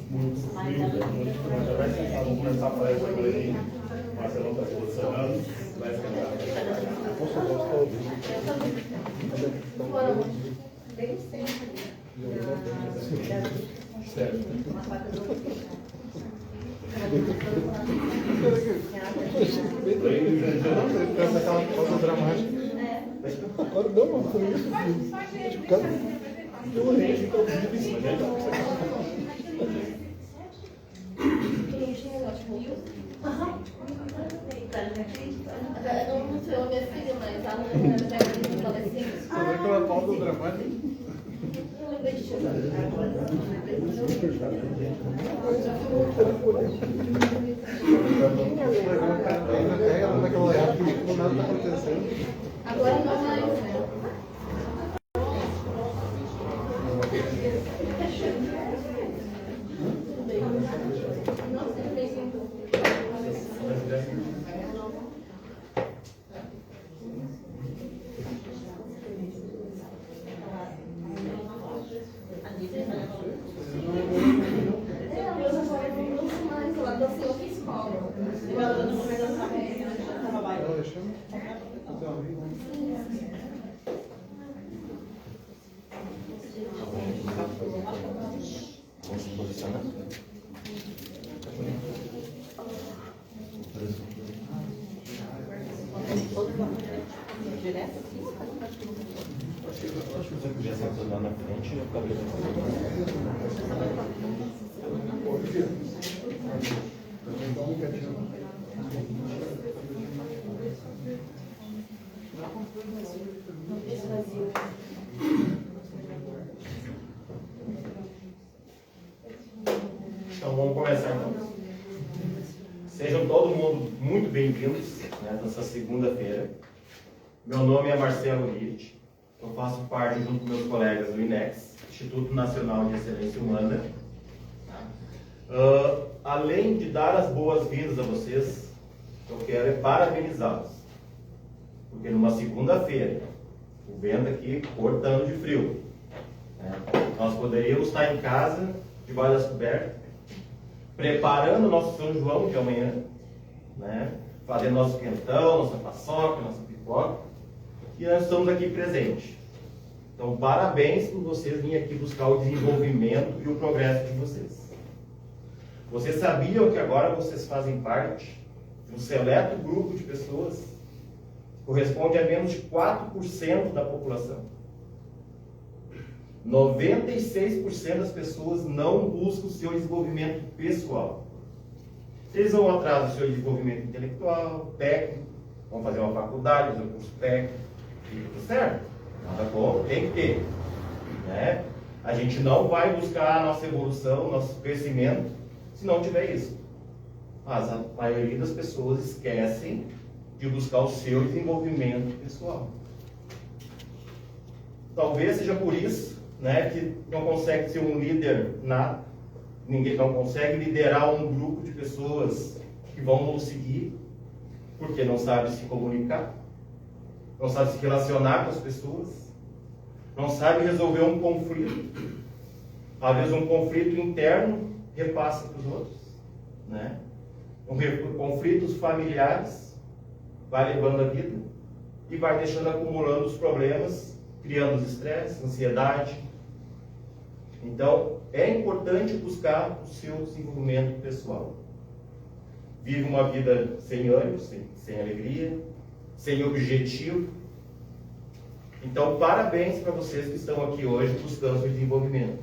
Vamos começar a palestra agora aí. Marcelão está se posicionando. Vai esquentar. Certo. Ladies and gentlemen, essa aquela pausa dramática. Agora não, mano, foi isso. Eu olhei assim para o vídeo. Eu não sei a minha filha, mas a Ana já falei assim. Foi aquela pausa dramática. Eu lembrei de chamar. Agora não mais, né? Vamos se posicionar. Se você puder sentar lá na frente, eu acabei Então vamos começar então. Sejam todo mundo muito bem-vindos nessa segunda-feira. Meu nome é Marcelo Litt, eu faço parte junto com meus colegas do INEX, Instituto Nacional de Excelência Humana. Além de dar as boas-vindas a vocês, eu quero parabenizá-los, porque numa segunda-feira, o vento aqui cortando de frio, nós poderíamos estar em casa, debaixo das cobertas, preparando o nosso São João de amanhã, fazendo nosso quentão, nossa paçoca, nossa pipoca, e nós estamos aqui presentes. Então, parabéns por vocês virem aqui buscar o desenvolvimento e o progresso de vocês. Vocês sabiam que agora vocês fazem parte de um seleto grupo de pessoas que corresponde a menos de 4% da população. 96% das pessoas não buscam o seu desenvolvimento pessoal. Eles vão atrás do seu desenvolvimento intelectual, técnico, vão fazer uma faculdade, fazer um curso técnico, e tudo certo. Nada bom, tem que ter. A gente não vai buscar a nossa evolução, nosso crescimento, se não tiver isso. Mas a maioria das pessoas esquecem de buscar o seu desenvolvimento pessoal. Talvez seja por isso que não consegue ser um líder nato, ninguém não consegue liderar um grupo de pessoas que vão nos seguir, porque não sabe se comunicar, não sabe se relacionar com as pessoas, não sabe resolver um conflito. Às vezes um conflito interno repassa para os outros, conflitos familiares, vai levando a vida e vai deixando acumulando os problemas, criando os estresses, ansiedade. Então, é importante buscar o seu desenvolvimento pessoal. Vive uma vida sem ânimo, sem alegria, sem objetivo. Então, parabéns para vocês que estão aqui hoje buscando o seu desenvolvimento.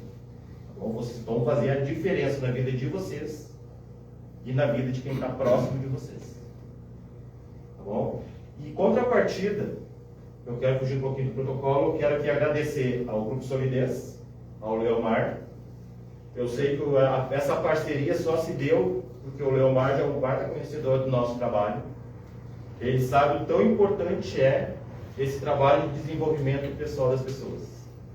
Então, vocês vão fazer a diferença na vida de vocês e na vida de quem está próximo de vocês. Tá bom? E contrapartida, eu quero fugir um pouquinho do protocolo, eu quero aqui agradecer ao Grupo Solidez, ao Leomar. Eu sei que essa parceria só se deu porque o Leomar já é um baita conhecedor do nosso trabalho. Ele sabe o tão importante é esse trabalho de desenvolvimento pessoal das pessoas.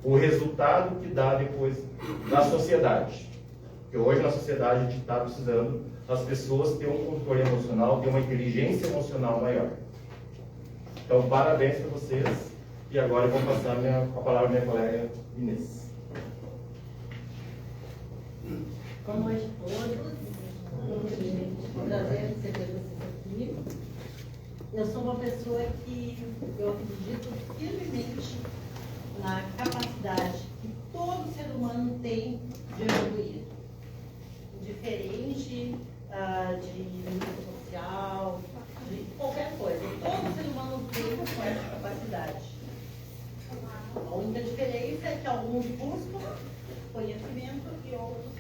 O resultado que dá depois na sociedade. Porque hoje na sociedade a gente está precisando das pessoas ter um controle emocional, ter uma inteligência emocional maior. Então, parabéns para vocês. E agora eu vou passar a palavra à minha colega Inês. Boa noite a todos. É um prazer receber vocês aqui. Eu sou uma pessoa que eu acredito firmemente na capacidade que todo ser humano tem de evoluir. Diferente de nível social, de qualquer coisa. Todo ser humano tem essa capacidade. A única diferença é que alguns buscam conhecimento e outros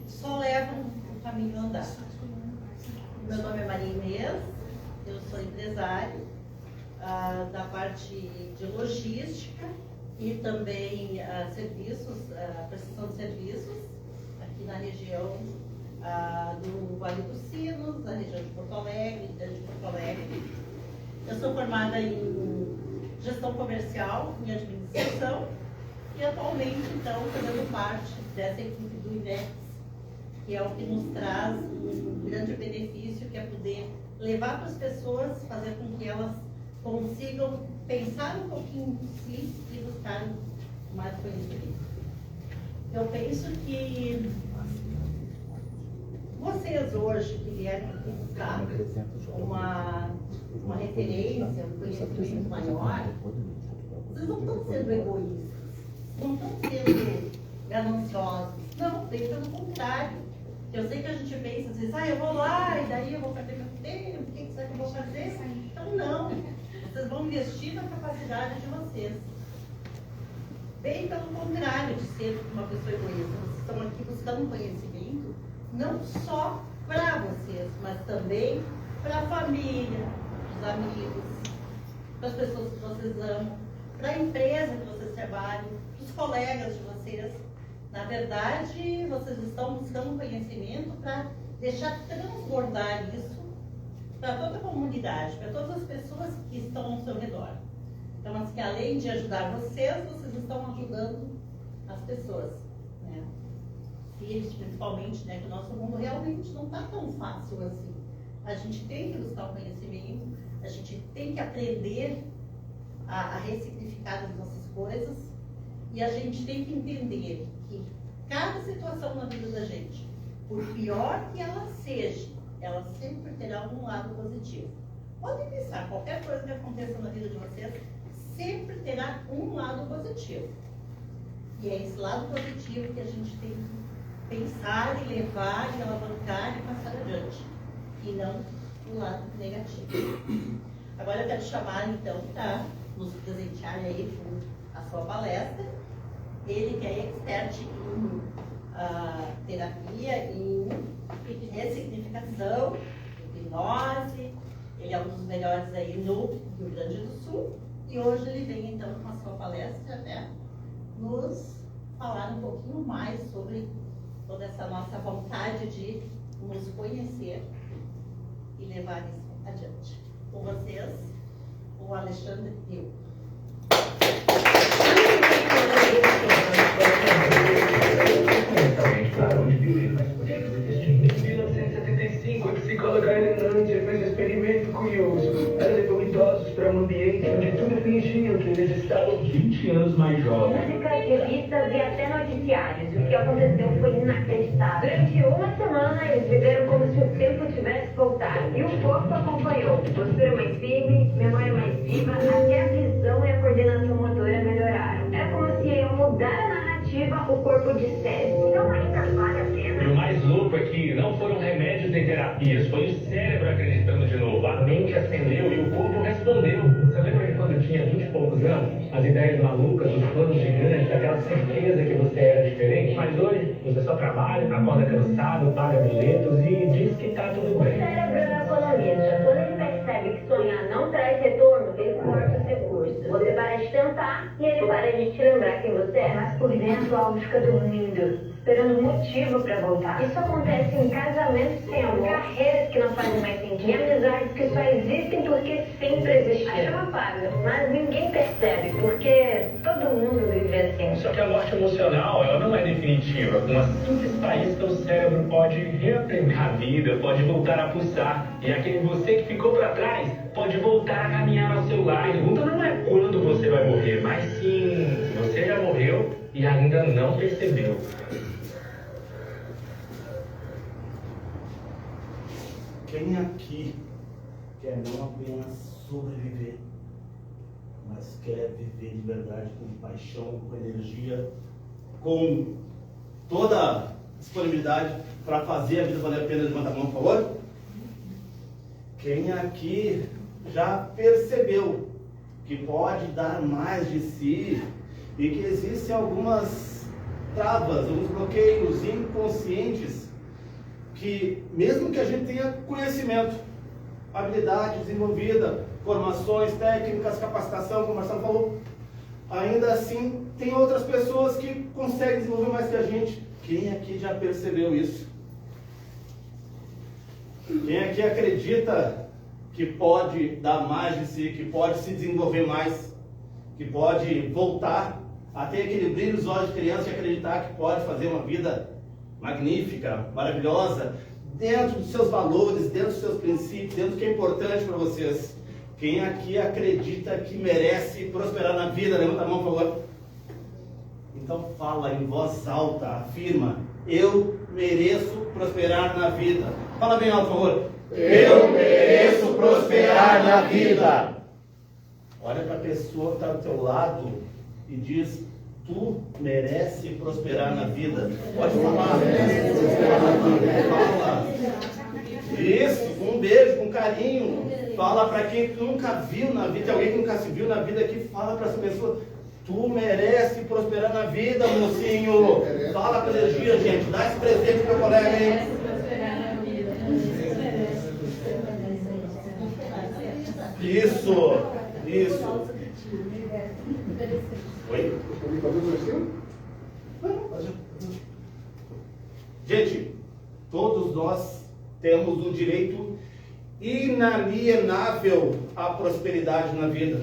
só levam o caminho andado. Meu nome é Maria Inês, eu sou empresária da parte de logística e também serviços, prestação de serviços aqui na região do Vale dos Sinos, na região de Porto Alegre, Grande Porto Alegre. Eu sou formada em gestão comercial e administração e atualmente, então, fazendo parte dessa equipe do INEX, que é o que nos traz um grande benefício, que é poder levar para as pessoas, fazer com que elas consigam pensar um pouquinho em si e buscar mais conhecimento. Eu penso que vocês hoje que vieram aqui buscar uma referência, um conhecimento maior, vocês não estão sendo egoístas, não estão sendo gananciosos, não, bem pelo contrário. Eu sei que a gente pensa, às vezes, eu vou lá e daí eu vou perder meu tempo, o que será que eu vou fazer? Então não, vocês vão investir na capacidade de vocês. Bem pelo contrário de ser uma pessoa egoísta, vocês estão aqui buscando conhecimento, não só para vocês, mas também para a família, para os amigos, para as pessoas que vocês amam, para a empresa que vocês trabalham, para os colegas de vocês. Na verdade, vocês estão buscando conhecimento para deixar transbordar isso para toda a comunidade, para todas as pessoas que estão ao seu redor. Então, assim, além de ajudar vocês estão ajudando as pessoas, né? Filhos, principalmente, né? Que o nosso mundo realmente não está tão fácil assim. A gente tem que buscar o conhecimento, a gente tem que aprender a ressignificar as nossas coisas e a gente tem que entender que cada situação na vida da gente, por pior que ela seja, ela sempre terá um lado positivo. Podem pensar, qualquer coisa que aconteça na vida de vocês, sempre terá um lado positivo. E é esse lado positivo que a gente tem que pensar e levar e alavancar e passar adiante. E não o lado negativo. Agora eu quero chamar, então, para nos presentear aí com a sua palestra. Ele que é expert em terapia, em ressignificação, hipnose. Ele é um dos melhores aí no Rio Grande do Sul. E hoje ele vem, então, com a sua palestra, né, nos falar um pouquinho mais sobre toda essa nossa vontade de nos conhecer e levar isso adiante. Com vocês, o Alexandre Hill. Em 1975, a psicóloga Ellen Langer fez um experimento curioso. Ela levou idosos para um ambiente onde tudo fingiam que eles estavam 20 anos mais jovens. Música, revistas e até noticiários. O que aconteceu foi inacreditável. Durante uma semana, eles viveram como se o tempo tivesse voltado. E o corpo acompanhou. Postura mais firme, memória mais viva, até a visão e a coordenação motora melhoraram. Era como se ao mudar a narrativa, o corpo dissesse: então ainda vale a pena. E o mais louco é que não foram remédios nem terapias, foi o cérebro acreditando de novo. A mente acendeu e o corpo respondeu. Você lembra de quando tinha 20 e poucos anos? As ideias malucas, os planos gigantes, aquela certeza que você era diferente. Mas hoje, você só trabalha, acorda cansado, paga boletos e diz que tá tudo bem. O cérebro é um economista. Quando ele percebe que sonhar não traz retorno, ele corta os recursos. Você para de tentar e ele para de te lembrar quem você é. Mas por dentro, algo fica dormindo, esperando um motivo para voltar. Isso acontece em casamentos sem amor, carreiras que não fazem mais sentido, e amizades que só existem porque sempre existiram. A chama apaga, mas ninguém percebe, porque todo mundo vive assim. Só que a morte emocional, ela não é definitiva. Com uma simples faísca, o cérebro pode reaprender a vida, pode voltar a pulsar. E aquele você que ficou para trás pode voltar a caminhar ao seu lado. A pergunta não é quando você vai morrer, mas sim, você já morreu e ainda não percebeu. Quem aqui quer não apenas sobreviver, mas quer viver de verdade, com paixão, com energia, com toda a disponibilidade para fazer a vida valer a pena? Levanta a mão, por favor. Quem aqui já percebeu que pode dar mais de si e que existem algumas travas, alguns bloqueios inconscientes que, mesmo que a gente tenha conhecimento, habilidade desenvolvida, formações, técnicas, capacitação, como o Marcelo falou, ainda assim tem outras pessoas que conseguem desenvolver mais que a gente. Quem aqui já percebeu isso? Quem aqui acredita que pode dar mais de si, que pode se desenvolver mais, que pode voltar a ter aquele brilho nos olhos de criança e acreditar que pode fazer uma vida magnífica, maravilhosa, dentro dos seus valores, dentro dos seus princípios, dentro do que é importante para vocês? Quem aqui acredita que merece prosperar na vida? Levanta a mão, por favor. Então fala em voz alta, afirma: eu mereço prosperar na vida. Fala bem alto, por favor. Eu mereço prosperar na vida. Olha para a pessoa que está do teu lado e diz: tu merece prosperar na vida. Pode falar. Fala. Isso, com um beijo, com carinho. Fala para quem tu nunca viu na vida. Tem alguém que nunca se viu na vida aqui, fala para essa pessoa: tu merece prosperar na vida, mocinho. Fala com energia, gente. Dá esse presente pro colega aí. Isso. Oi? Gente, todos nós temos um direito inalienável à prosperidade na vida.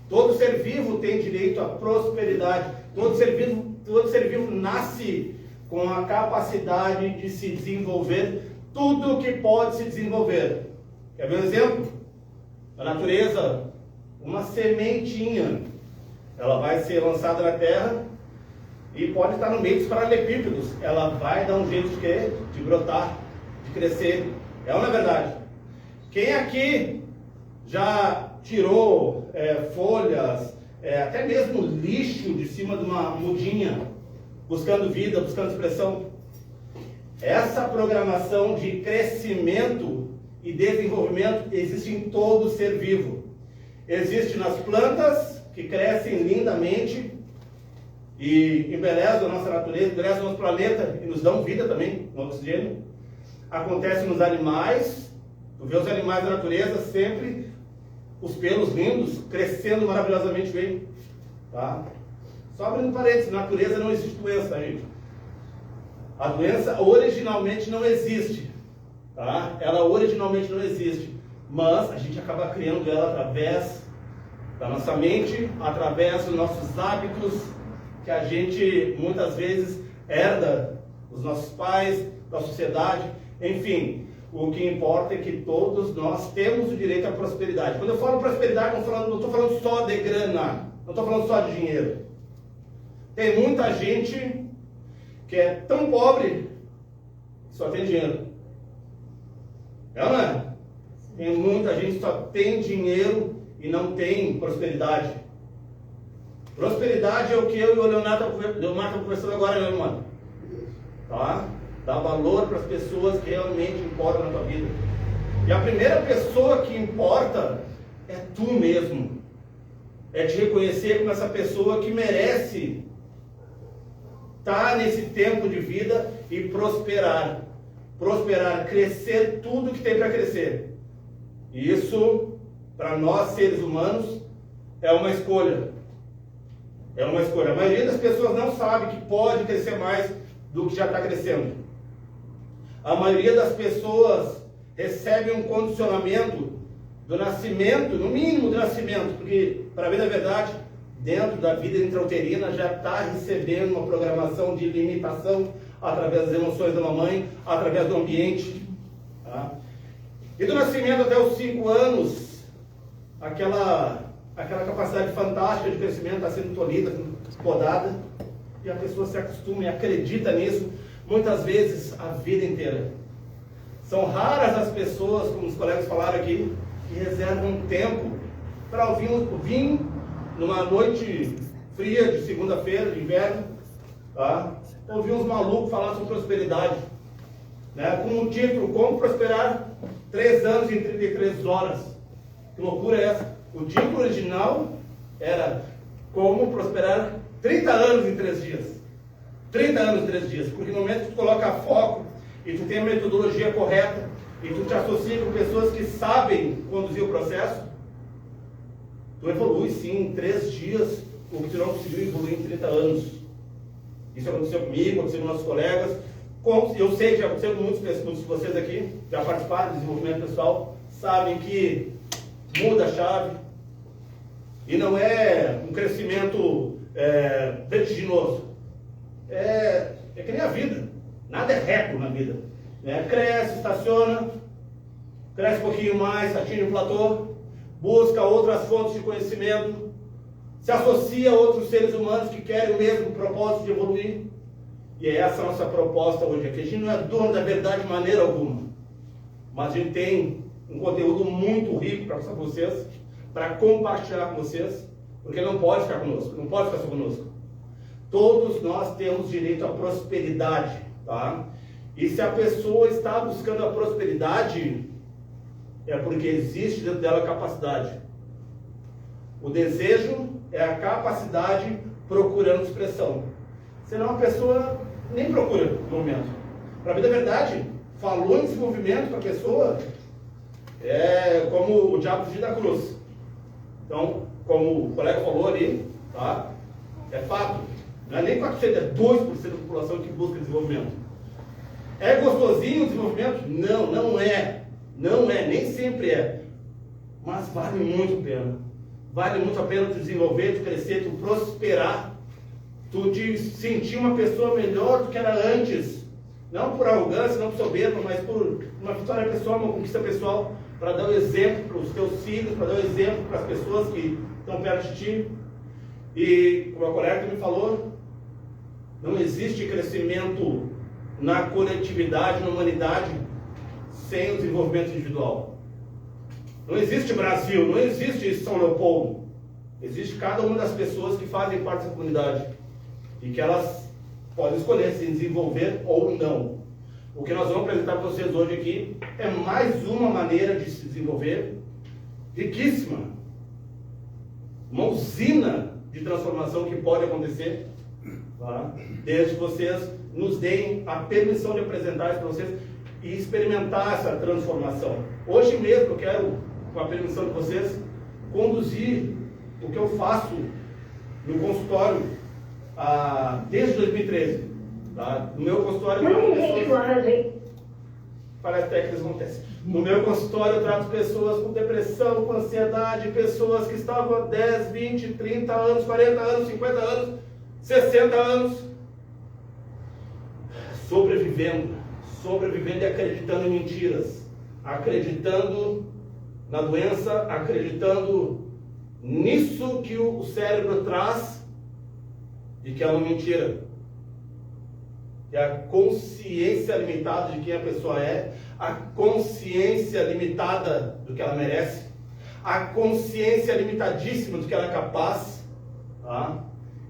Todo ser vivo tem direito à prosperidade. Todo ser vivo nasce com a capacidade de se desenvolver tudo o que pode se desenvolver. Quer ver um exemplo? Na natureza, uma sementinha, ela vai ser lançada na terra e pode estar no meio dos paralelepípedos. Ela vai dar um jeito de quê? De brotar, de crescer. É ou não é verdade? Quem aqui já tirou folhas, até mesmo lixo de cima de uma mudinha, buscando vida, buscando expressão? Essa programação de crescimento e desenvolvimento existe em todo ser vivo. Existe nas plantas, que crescem lindamente e embelezam a nossa natureza, embelezam o nosso planeta e nos dão vida também, no oxigênio. Acontece nos animais. Tu vê os animais da natureza sempre, os pelos lindos, crescendo maravilhosamente bem. Tá? Só abrindo parênteses, na natureza não existe doença, gente. A doença originalmente não existe. Tá? Ela originalmente não existe. Mas a gente acaba criando ela através da nossa mente, através dos nossos hábitos, que a gente muitas vezes herda dos nossos pais, da sociedade, enfim. O que importa é que todos nós temos o direito à prosperidade. Quando eu falo prosperidade, não estou falando só de grana, não estou falando só de dinheiro. Tem muita gente que é tão pobre que só tem dinheiro. É ou não é? Tem muita gente que só tem dinheiro e não tem prosperidade. Prosperidade é o que eu e o Leonardo estamos conversando agora, meu irmão. Tá? Dá valor para as pessoas que realmente importam na tua vida. E a primeira pessoa que importa é tu mesmo. É te reconhecer como essa pessoa que merece estar nesse tempo de vida e prosperar. Prosperar, crescer tudo que tem para crescer. E isso, para nós seres humanos, é uma escolha. É uma escolha. A maioria das pessoas não sabe que pode crescer mais do que já está crescendo. A maioria das pessoas recebe um condicionamento do nascimento, no mínimo do nascimento, porque, para ver a verdade, dentro da vida intrauterina já está recebendo uma programação de limitação através das emoções da mamãe, através do ambiente. Tá? E do nascimento até os 5 anos, aquela capacidade fantástica de crescimento está sendo tolhida, podada, e a pessoa se acostuma e acredita nisso, muitas vezes a vida inteira. São raras as pessoas, como os colegas falaram aqui, que reservam tempo para vir numa noite fria de segunda-feira, de inverno, tá? Ouvir uns malucos falar sobre prosperidade, né? Com o título, Como Prosperar 3 anos em 33 horas. Que loucura é essa? O título original era Como Prosperar 30 anos em 3 dias. 30 anos em 3 dias. Porque no momento que tu coloca foco e tu tem a metodologia correta e tu te associa com pessoas que sabem conduzir o processo, tu evolui sim em 3 dias o que tu não conseguiu evoluir em 30 anos. Isso aconteceu comigo, aconteceu com nossos colegas. Eu sei que já aconteceu com muitos de vocês aqui, já participaram do desenvolvimento pessoal, sabem que muda a chave. E não é um crescimento vertiginoso. É que nem a vida. Nada é reto na vida. Né? Cresce, estaciona, cresce um pouquinho mais, atinge o platô, busca outras fontes de conhecimento, se associa a outros seres humanos que querem o mesmo propósito de evoluir. E é essa a nossa proposta hoje aqui. A gente não é dono da verdade de maneira alguma, mas a gente tem um conteúdo muito rico para passar para vocês, para compartilhar com vocês, porque não pode ficar conosco, não pode ficar só conosco. Todos nós temos direito à prosperidade, tá? E se a pessoa está buscando a prosperidade, é porque existe dentro dela a capacidade. O desejo é a capacidade procurando expressão. Senão a pessoa nem procura no momento. Para a vida verdade, falou em desenvolvimento para a pessoa, é como o diabo fugir da cruz. Então, como o colega falou ali, tá? É fato. Não é nem 4%, é 2% da população que busca desenvolvimento. É gostosinho o desenvolvimento? Não, não é. Não é, nem sempre é. Mas vale muito a pena. Vale muito a pena tu desenvolver, tu crescer, tu prosperar. Tu te sentir uma pessoa melhor do que era antes. Não por arrogância, não por soberba, mas por uma vitória pessoal, uma conquista pessoal, para dar o exemplo para os teus filhos, para dar o exemplo para as pessoas que estão perto de ti. E, como a colega me falou, não existe crescimento na coletividade, na humanidade, sem o desenvolvimento individual. Não existe Brasil, não existe São Leopoldo. Existe cada uma das pessoas que fazem parte dessa comunidade. E que elas podem escolher se desenvolver ou não. O que nós vamos apresentar para vocês hoje aqui é mais uma maneira de se desenvolver, riquíssima. Uma usina de transformação que pode acontecer, tá? Desde que vocês nos deem a permissão de apresentar isso para vocês e experimentar essa transformação. Hoje mesmo eu quero, com a permissão de vocês, conduzir o que eu faço no consultório desde 2013. Tá? No meu consultório eu trato pessoas... Parece até que eles acontecem. No meu consultório eu trato pessoas com depressão, com ansiedade, pessoas que estavam há 10, 20, 30 anos, 40 anos, 50 anos, 60 anos, sobrevivendo e acreditando em mentiras, acreditando na doença, acreditando nisso que o cérebro traz e que é uma mentira. Que é a consciência limitada de quem a pessoa é, a consciência limitada do que ela merece, a consciência limitadíssima do que ela é capaz. Tá?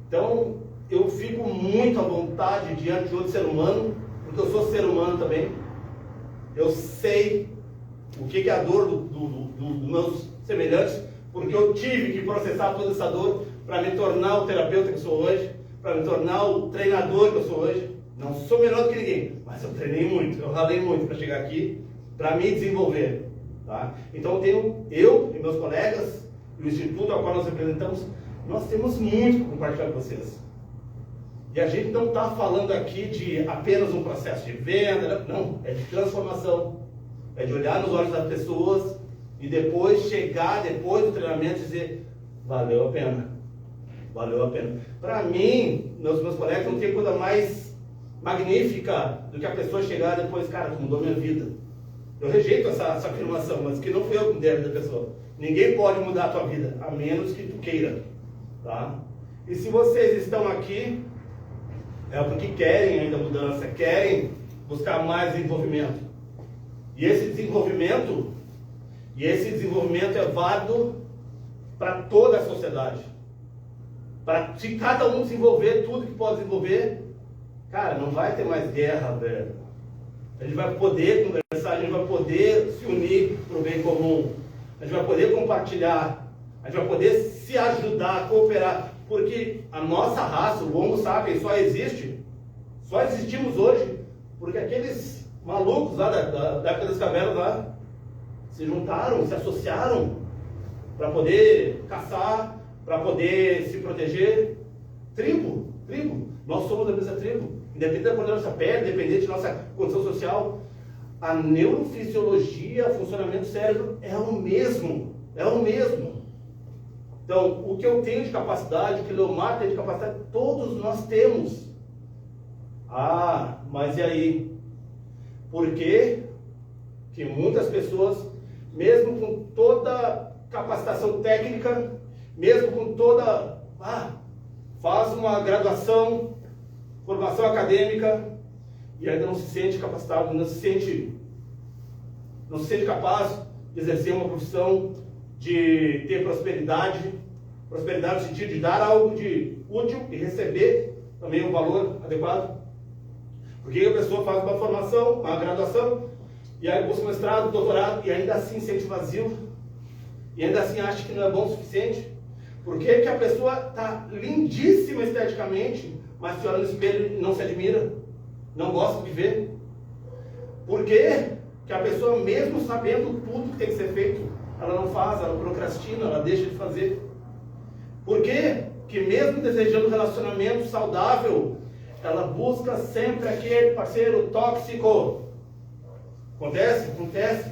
Então, eu fico muito à vontade diante de outro ser humano, porque eu sou ser humano também. Eu sei o que é a dor dos meus semelhantes, porque eu tive que processar toda essa dor para me tornar o terapeuta que eu sou hoje, para me tornar o treinador que eu sou hoje. Não sou melhor do que ninguém, mas eu treinei muito, eu ralei muito para chegar aqui, para me desenvolver. Tá? Então eu e meus colegas, e o instituto ao qual nós representamos, nós temos muito para compartilhar com vocês. E a gente não está falando aqui de apenas um processo de venda, não, é de transformação. É de olhar nos olhos das pessoas e depois chegar, depois do treinamento, e dizer, valeu a pena. Valeu a pena. Para mim, meus colegas, não tem coisa mais magnífica do que a pessoa chegar depois, cara, tu mudou minha vida. Eu rejeito essa afirmação, mas que não fui eu que mudei a vida da pessoa. Ninguém pode mudar a tua vida, a menos que tu queira. Tá? E se vocês estão aqui, é porque querem ainda mudança, querem buscar mais desenvolvimento. E esse desenvolvimento é válido para toda a sociedade. Para se cada um desenvolver tudo que pode desenvolver, cara, não vai ter mais guerra, velho. A gente vai poder conversar, a gente vai poder se unir para o bem comum. A gente vai poder compartilhar, a gente vai poder se ajudar, cooperar. Porque a nossa raça, o Homo sapiens, só existimos hoje, porque aqueles malucos lá da época das cavernas lá, se juntaram, se associaram para poder caçar, para poder se proteger. Tribo. Nós somos da mesma tribo. Independente da cor da nossa pele, independente da nossa condição social, a neurofisiologia, o funcionamento do cérebro é o mesmo. Então, o que eu tenho de capacidade, o que o Leomar tem de capacidade, todos nós temos. Ah, mas e aí? Por que que muitas pessoas, mesmo com toda capacitação técnica, mesmo com toda... faz uma graduação, formação acadêmica, e ainda não se sente capacitado, não se sente capaz de exercer uma profissão, de ter prosperidade no sentido de dar algo de útil e receber também um valor adequado. Porque a pessoa faz uma formação, uma graduação, e aí busca mestrado, doutorado, e ainda assim se sente vazio, e ainda assim acha que não é bom o suficiente. Por que que a pessoa está lindíssima esteticamente, mas se olha no espelho e não se admira, não gosta de ver? Por que que a pessoa, mesmo sabendo tudo que tem que ser feito, ela não faz, ela procrastina, ela deixa de fazer? Por que que mesmo desejando um relacionamento saudável, ela busca sempre aquele parceiro tóxico? Acontece? Acontece.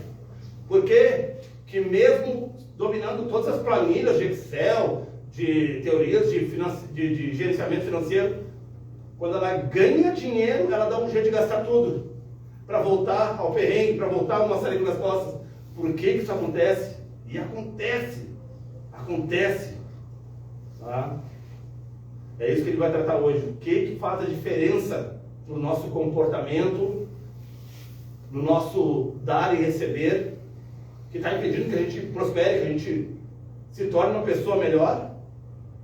Por que que mesmo dominando todas as planilhas de Excel, de teorias de gerenciamento financeiro, quando ela ganha dinheiro, ela dá um jeito de gastar tudo, para voltar ao perrengue, para voltar a uma saída nas costas? Por que isso acontece? E acontece. Tá? É isso que ele vai tratar hoje. O que faz a diferença no nosso comportamento, no nosso dar e receber, que está impedindo que a gente prospere, que a gente se torne uma pessoa melhor,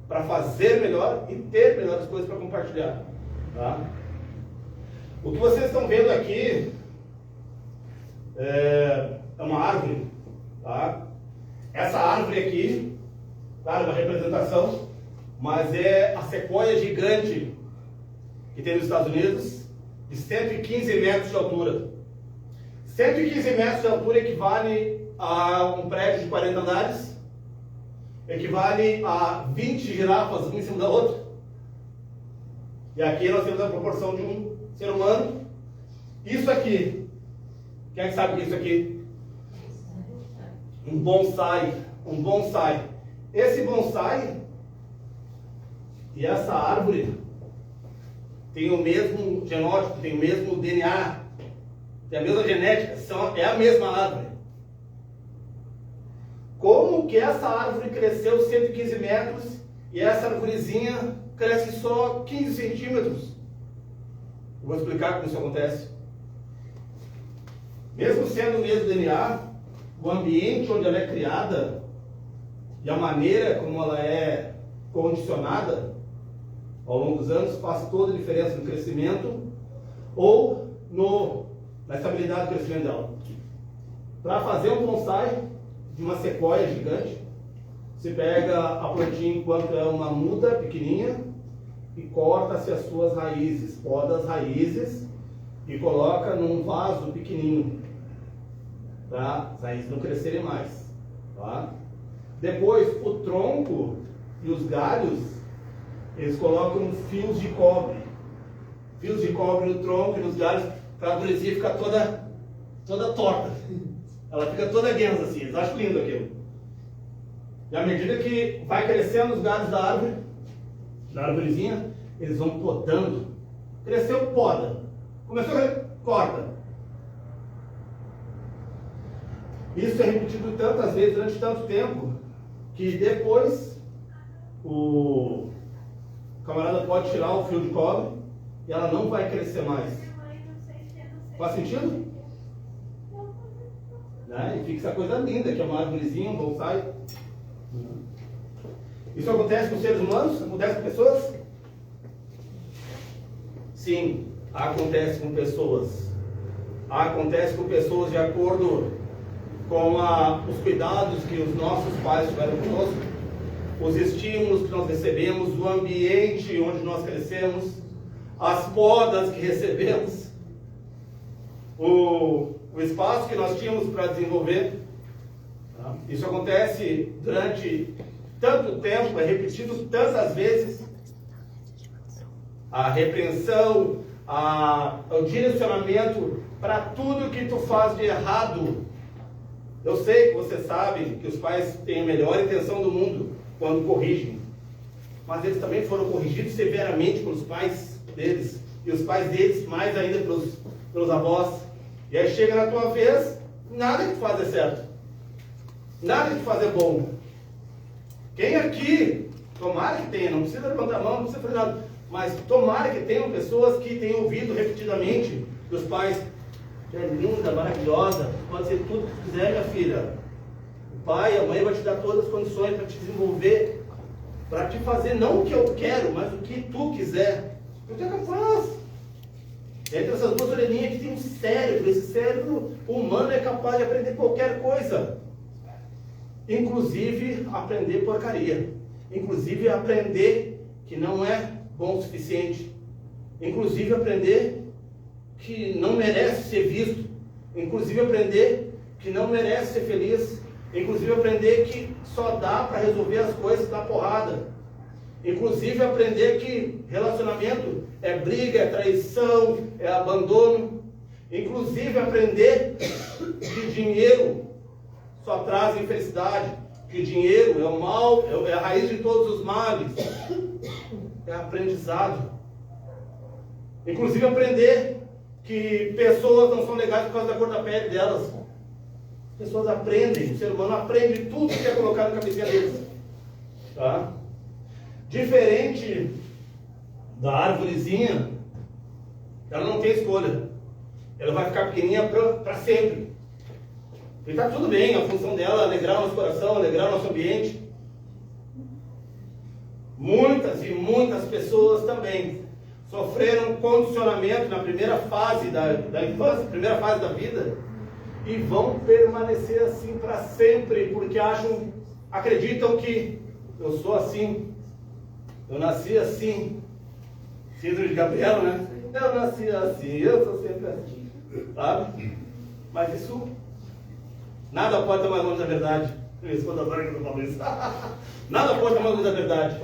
para fazer melhor e ter melhores coisas para compartilhar. Tá? O que vocês estão vendo aqui é uma árvore. Tá? Essa árvore aqui, claro, uma representação, mas é a sequoia gigante que tem nos Estados Unidos, de 115 metros de altura. 115 metros de altura equivale a um prédio de 40 andares, equivale a 20 girafas uma em cima da outra. E aqui nós temos a proporção de um ser humano. Isso aqui, quem é que sabe o que é isso aqui? Um bonsai. Esse bonsai e essa árvore tem o mesmo genótipo, tem o mesmo DNA, tem a mesma genética, é a mesma árvore. Como que essa árvore cresceu 115 metros e essa arvorezinha cresce só 15 centímetros? Eu vou explicar como isso acontece. Mesmo sendo o mesmo DNA, o ambiente onde ela é criada e a maneira como ela é condicionada ao longo dos anos faz toda a diferença no crescimento ou na estabilidade do crescimento dela. Para fazer um bonsai de uma sequoia gigante, se pega a plantinha enquanto é uma muda pequenininha e corta-se as suas raízes, poda as raízes e coloca num vaso pequenininho, para as raízes não crescerem mais. Tá? Depois, o tronco e os galhos, eles colocam fios de cobre. Fios de cobre no tronco e nos galhos, para a arvorezinha ficar toda torta. Ela fica toda guenza assim, eles acham lindo aquilo. E à medida que vai crescendo os galhos da árvore, da arvorezinha, eles vão podando. Cresceu, poda. Começou a corta. Isso é repetido tantas vezes, durante tanto tempo, que depois o camarada pode tirar o fio de cobre e ela não vai crescer mais. Faz sentido? né? E fica essa coisa linda, que é uma árvorezinha, um bonsai. Isso acontece com seres humanos? Acontece com pessoas? Sim, acontece com pessoas. Acontece com pessoas de acordo com os cuidados que os nossos pais tiveram conosco, os estímulos que nós recebemos, o ambiente onde nós crescemos, as podas que recebemos, o espaço que nós tínhamos para desenvolver. Isso acontece durante tanto tempo, é repetido tantas vezes. A repreensão, o direcionamento para tudo que tu faz de errado. Eu sei que você sabe que os pais têm a melhor intenção do mundo quando corrigem, mas eles também foram corrigidos severamente pelos pais deles, e os pais deles mais ainda pelos avós. E aí chega na tua vez, nada que tu faz é certo, nada que tu faz é bom. Quem aqui, tomara que tenha, não precisa levantar a mão, não precisa fazer nada, mas tomara que tenham pessoas que tenham ouvido repetidamente dos pais: "Tu é linda, maravilhosa, pode ser tudo que tu quiser, minha filha. O pai e a mãe vai te dar todas as condições para te desenvolver, para te fazer não o que eu quero, mas o que tu quiser. Tu é capaz." Entre essas duas orelhinhas aqui tem um cérebro. Esse cérebro humano é capaz de aprender qualquer coisa, inclusive aprender porcaria, inclusive aprender que não é bom o suficiente, inclusive aprender que não merece ser visto, inclusive aprender que não merece ser feliz, inclusive aprender que só dá para resolver as coisas da porrada, inclusive aprender que relacionamento é briga, é traição, é abandono, inclusive aprender que dinheiro só traz infelicidade, que dinheiro é o mal, é a raiz de todos os males. É aprendizado. Inclusive aprender que pessoas não são legais por causa da cor da pele delas. As pessoas aprendem, o ser humano aprende tudo que é colocado na cabeça deles. Tá? Diferente da árvorezinha, ela não tem escolha. Ela vai ficar pequenininha para sempre. E está tudo bem, a função dela é alegrar o nosso coração, alegrar o nosso ambiente. Muitas e muitas pessoas também sofreram condicionamento na primeira fase da infância, primeira fase da vida, e vão permanecer assim para sempre, porque acreditam que eu sou assim, eu nasci assim. Síndrome de Gabriela, né? Eu nasci assim, eu sou sempre assim, sabe? Mas isso, nada pode estar mais longe da verdade. Nada pode estar mais longe da verdade.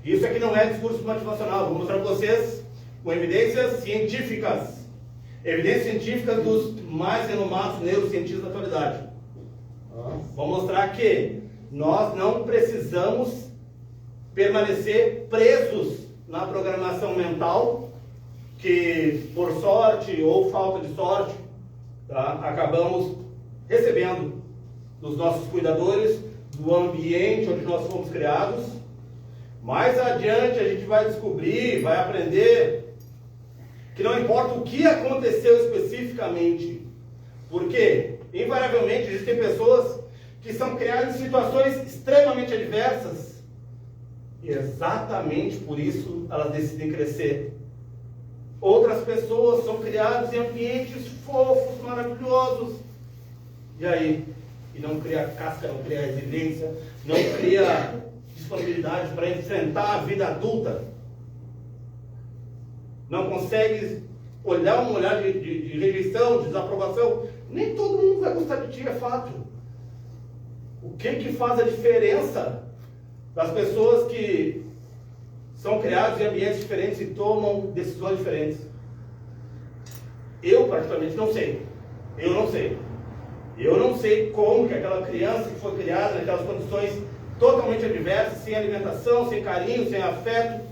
Isso aqui não é discurso motivacional. Vou mostrar para vocês com evidências científicas. Evidências científicas dos mais renomados neurocientistas da atualidade. Vou mostrar que nós não precisamos permanecer presos na programação mental que, por sorte ou falta de sorte, tá, acabamos recebendo dos nossos cuidadores, do ambiente onde nós fomos criados. Mais adiante a gente vai descobrir, vai aprender que não importa o que aconteceu especificamente, porque invariavelmente existem pessoas que são criadas em situações extremamente adversas e exatamente por isso elas decidem crescer. Outras pessoas são criadas em ambientes fofos, maravilhosos, e aí? E não cria casca, não cria resiliência, não cria disponibilidade para enfrentar a vida adulta. Não consegue olhar um olhar de rejeição, de desaprovação. Nem todo mundo vai gostar de ti, é fato. O que faz a diferença das pessoas que são criadas em ambientes diferentes e tomam decisões diferentes? Eu, particularmente, não sei. Eu não sei. Eu não sei como que aquela criança que foi criada naquelas condições totalmente adversas, sem alimentação, sem carinho, sem afeto,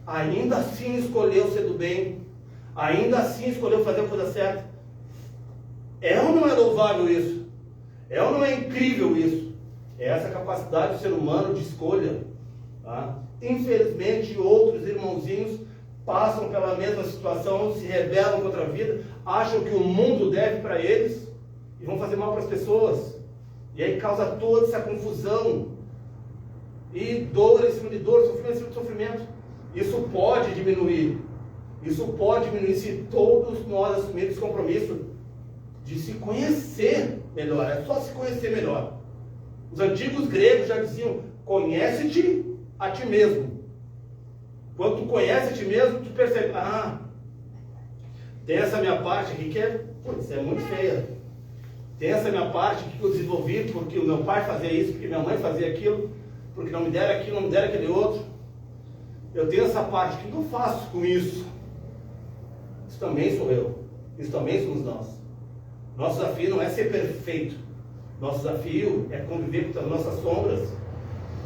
ainda assim escolheu ser do bem, ainda assim escolheu fazer a coisa certa. É ou não é louvável isso? É ou não é incrível isso? É essa capacidade do ser humano de escolha. Tá? Infelizmente, outros irmãozinhos passam pela mesma situação, se rebelam contra a vida, acham que o mundo deve para eles e vão fazer mal para as pessoas. E aí causa toda essa confusão. E dor em cima de dor, sofrimento em cima de sofrimento. Isso pode diminuir. Isso pode diminuir se todos nós assumirmos esse compromisso de se conhecer melhor. É só se conhecer melhor. Os antigos gregos já diziam: conhece-te a ti mesmo. Quando tu conhece a ti mesmo, tu percebe: tem essa minha parte aqui que é muito feia. Tem essa minha parte aqui que eu desenvolvi porque o meu pai fazia isso, porque minha mãe fazia aquilo, porque não me deram aquilo, não me deram aquele outro. Eu tenho essa parte, o que eu faço com isso? Isso também sou eu. Isso também somos nós. Nosso desafio não é ser perfeito. Nosso desafio é conviver com as nossas sombras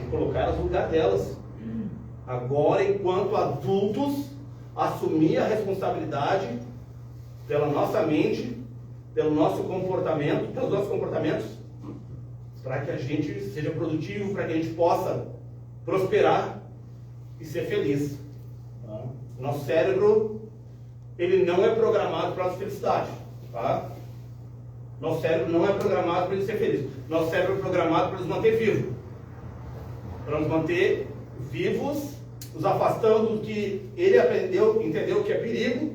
e colocá-las no lugar delas. Agora, enquanto adultos, assumir a responsabilidade pela nossa mente, pelo nosso comportamento, pelos nossos comportamentos, para que a gente seja produtivo, para que a gente possa prosperar e ser feliz. Nosso cérebro, ele não é programado para a nossa felicidade. Tá? Nosso cérebro não é programado para ele ser feliz. Nosso cérebro é programado para nos manter vivos. Para nos manter vivos, nos afastando do que ele aprendeu, entendeu que é perigo,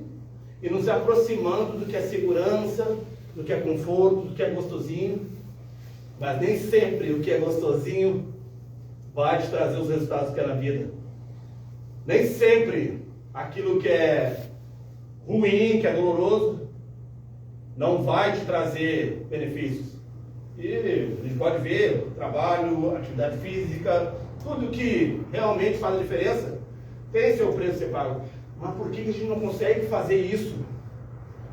e nos aproximando do que é segurança, do que é conforto, do que é gostosinho. Mas nem sempre o que é gostosinho vai te trazer os resultados que é na vida. Nem sempre aquilo que é ruim, que é doloroso, não vai te trazer benefícios. E a gente pode ver o trabalho, atividade física, tudo que realmente faz a diferença, tem seu preço a ser pago. Mas por que a gente não consegue fazer isso?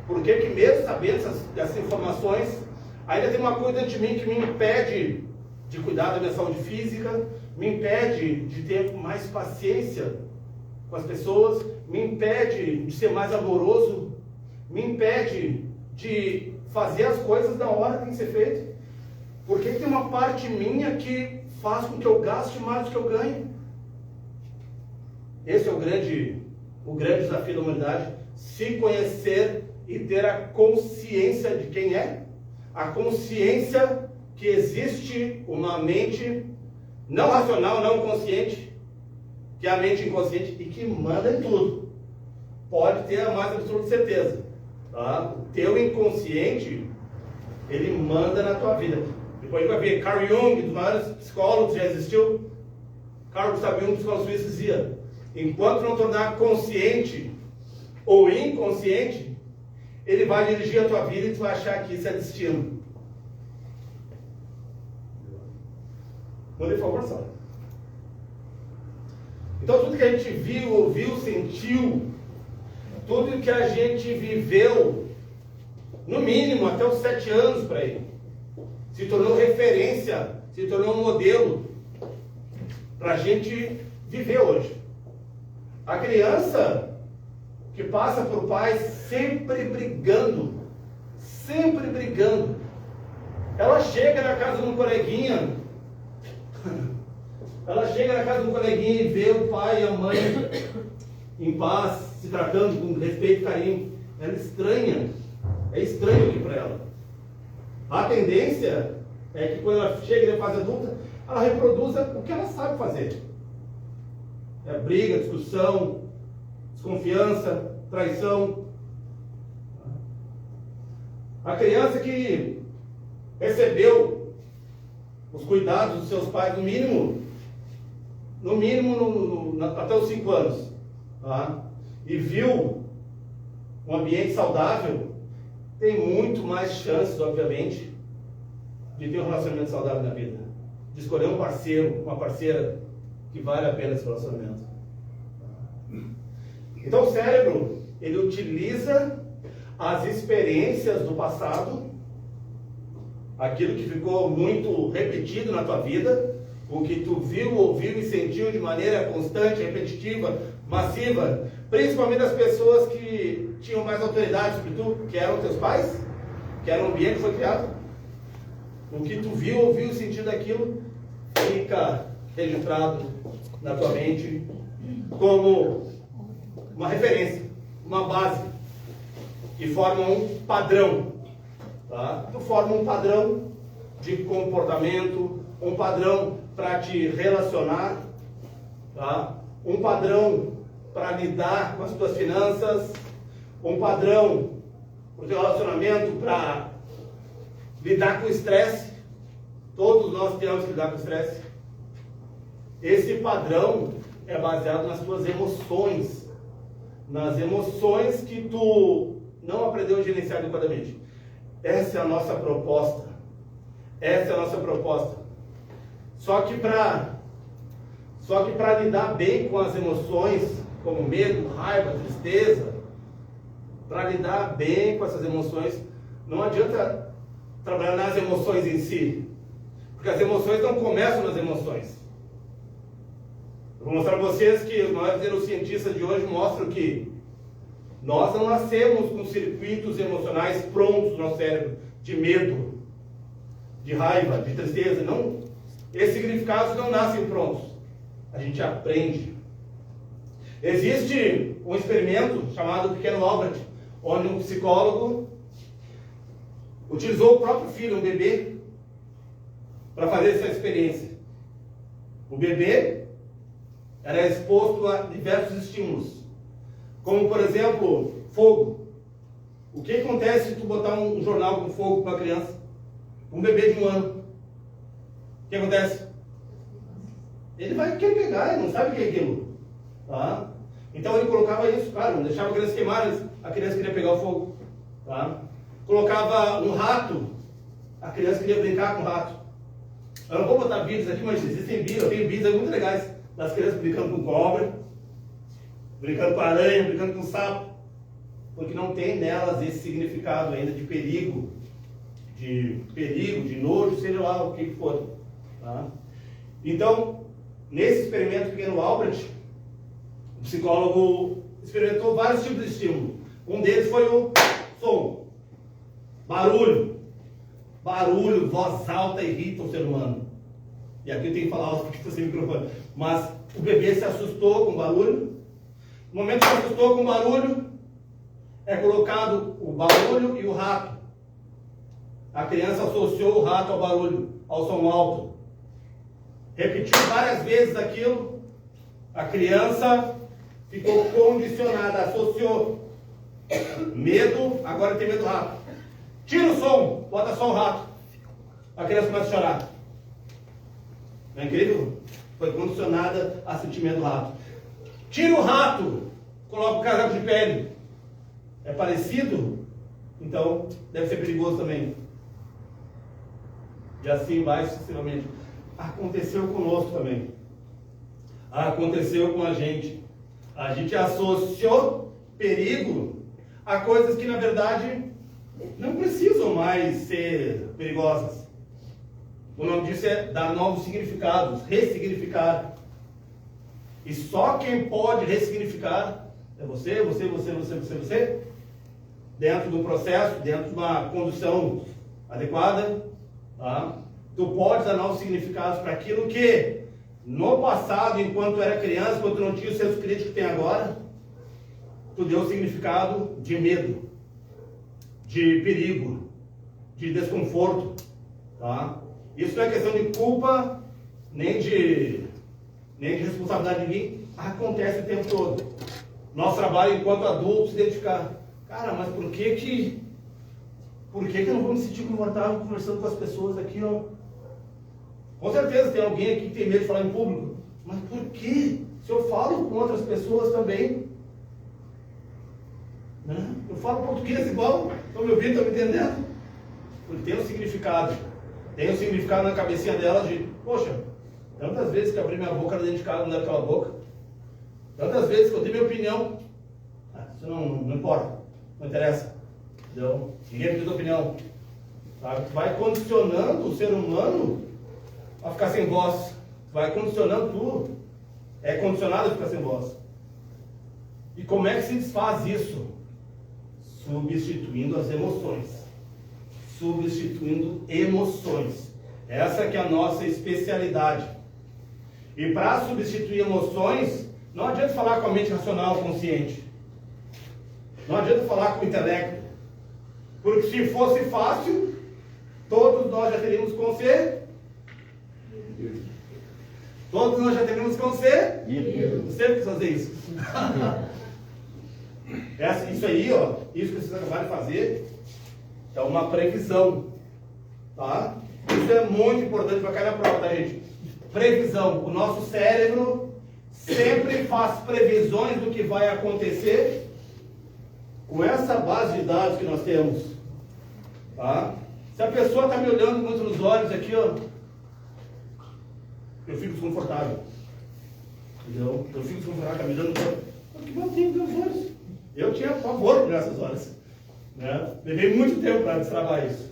Por que mesmo sabendo essas informações, ainda tem uma coisa dentro de mim que me impede de cuidar da minha saúde física, me impede de ter mais paciência com as pessoas, me impede de ser mais amoroso, me impede de fazer as coisas na hora que tem que ser feito? Porque tem uma parte minha que faz com que eu gaste mais do que eu ganho. Esse é o grande desafio da humanidade: se conhecer e ter a consciência de quem é, a consciência que existe uma mente não racional, não consciente, que é a mente inconsciente e que manda em tudo. Pode ter a mais absoluta certeza. Tá? O teu inconsciente, ele manda na tua vida. Depois a gente vai ver Carl Jung, um dos maiores psicólogos que já existiu. Carl Gustav Jung, psicólogo suíço, dizia: enquanto não tornar consciente ou inconsciente, ele vai dirigir a tua vida e tu vai achar que isso é destino. Mande por favor, só. Então tudo que a gente viu, ouviu, sentiu, tudo que a gente viveu, no mínimo até os 7 anos para aí, se tornou referência, se tornou um modelo para a gente viver hoje. A criança que passa por pais sempre brigando, ela chega na casa de um coleguinha, e vê o pai e a mãe em paz, se tratando com respeito e carinho. Ela estranha, é estranho aqui para ela. A tendência é que quando ela chega na fase adulta, ela reproduza o que ela sabe fazer. É briga, discussão, desconfiança, traição. A criança que recebeu os cuidados dos seus pais, no mínimo até os 5 anos, tá? E viu um ambiente saudável, tem muito mais chances, obviamente, de ter um relacionamento saudável na vida, de escolher um parceiro, uma parceira que vale a pena esse relacionamento. Então o cérebro, ele utiliza as experiências do passado, aquilo que ficou muito repetido na tua vida, o que tu viu, ouviu e sentiu de maneira constante, repetitiva, massiva, principalmente das pessoas que tinham mais autoridade sobre tu, que eram teus pais, que era o ambiente que foi criado. O que tu viu, ouviu e sentiu daquilo fica registrado na tua mente como uma referência, uma base, que forma um padrão. tá? Tu forma um padrão de comportamento, um padrão para te relacionar, tá? Um padrão para lidar com as tuas finanças, um padrão para o teu relacionamento, para lidar com o estresse. Todos nós temos que lidar com o estresse. Esse padrão é baseado nas tuas emoções, nas emoções que tu não aprendeu a gerenciar adequadamente. Essa é a nossa proposta. Essa é a nossa proposta. Só que para lidar bem com as emoções, como medo, raiva, tristeza, para lidar bem com essas emoções, não adianta trabalhar nas emoções em si, porque as emoções não começam nas emoções. Eu vou mostrar para vocês que os maiores neurocientistas de hoje mostram que nós não nascemos com circuitos emocionais prontos no nosso cérebro, de medo, de raiva, de tristeza. Não, esses significados não nascem prontos. A gente aprende. Existe um experimento chamado Pequeno Albert, onde um psicólogo utilizou o próprio filho, um bebê, para fazer essa experiência. O bebê era exposto a diversos estímulos, como por exemplo, fogo. O que acontece se tu botar um jornal com fogo para uma criança? Um bebê de 1 ano. O que acontece? Ele vai querer pegar, ele não sabe o que é aquilo. Tá? Então ele colocava isso, claro, não deixava a criança queimar, a criança queria pegar o fogo. Tá? Colocava um rato, a criança queria brincar com o rato. Eu não vou botar vídeos aqui, mas existem vídeos, eu tenho vídeos muito legais das crianças brincando com cobra, brincando com aranha, brincando com sapo, porque não tem nelas esse significado ainda de perigo, de nojo, seja lá o que for. Tá? Então, nesse experimento Pequeno Albert, o psicólogo experimentou vários tipos de estímulo. Um deles foi o som, barulho. Barulho, voz alta irrita o ser humano. E aqui eu tenho que falar alto porque estou sem microfone. Mas o bebê se assustou com o barulho. No momento que se assustou com o barulho, é colocado o barulho e o rato. A criança associou o rato ao barulho, ao som alto. Repetiu várias vezes aquilo. A criança ficou condicionada, associou. Medo, agora tem medo do rato. Tira o som, bota só o rato. A criança começa a chorar. Não é incrível? Foi condicionada a sentir medo do rato. Tira o rato, coloca o casaco de pele. É parecido? Então deve ser perigoso também. E assim vai sucessivamente. Aconteceu conosco também. Aconteceu com a gente. A gente associou perigo a coisas que na verdade não precisam mais ser perigosas. O nome disso é dar novos significados, ressignificar. E só quem pode ressignificar é você, dentro do processo, dentro de uma condução adequada. Tá? Tu pode dar novos significados para aquilo que no passado, enquanto era criança, quando tu não tinha o senso crítico que tem agora, tu deu significado de medo, de perigo, de desconforto. Tá? Isso não é questão de culpa, nem de responsabilidade de ninguém. Acontece o tempo todo. Nosso trabalho enquanto adultos é identificar. Cara, mas por que eu não vou me sentir confortável conversando com as pessoas aqui, ó? Com certeza tem alguém aqui que tem medo de falar em público. Mas por que? Se eu falo com outras pessoas também, né? Eu falo português igual, estão me ouvindo, estão me entendendo? Porque tem um significado. Tem um significado na cabecinha dela de, poxa, tantas vezes que eu abri minha boca dentro de casa, não deve calar a boca. Tantas vezes que eu dei minha opinião. Isso não importa, não interessa. Então, ninguém pediu opinião. Sabe? Tu vai condicionando o ser humano a ficar sem voz. Tu vai condicionando tu. É condicionado a ficar sem voz. E como é que se desfaz isso? Substituindo as emoções. Substituindo emoções. Essa que é a nossa especialidade. E para substituir emoções, não adianta falar com a mente racional consciente. Não adianta falar com o intelecto. Porque se fosse fácil, todos nós já teríamos conseguido. Todos nós já teríamos conseguido. Não sei por que fazer isso. Isso aí, ó, isso que vocês acabaram de fazer, é uma previsão. Tá? Isso é muito importante para cair na prova, tá, gente? Previsão. O nosso cérebro sempre faz previsões do que vai acontecer com essa base de dados que nós temos. Tá? Se a pessoa está me olhando muito nos olhos aqui, ó, eu fico desconfortável. Entendeu? Eu fico desconfortável, tá me olhando nos olhos. Que bom tem meus olhos. Eu tinha pavor nessas horas. Né? Levei muito tempo para destravar isso.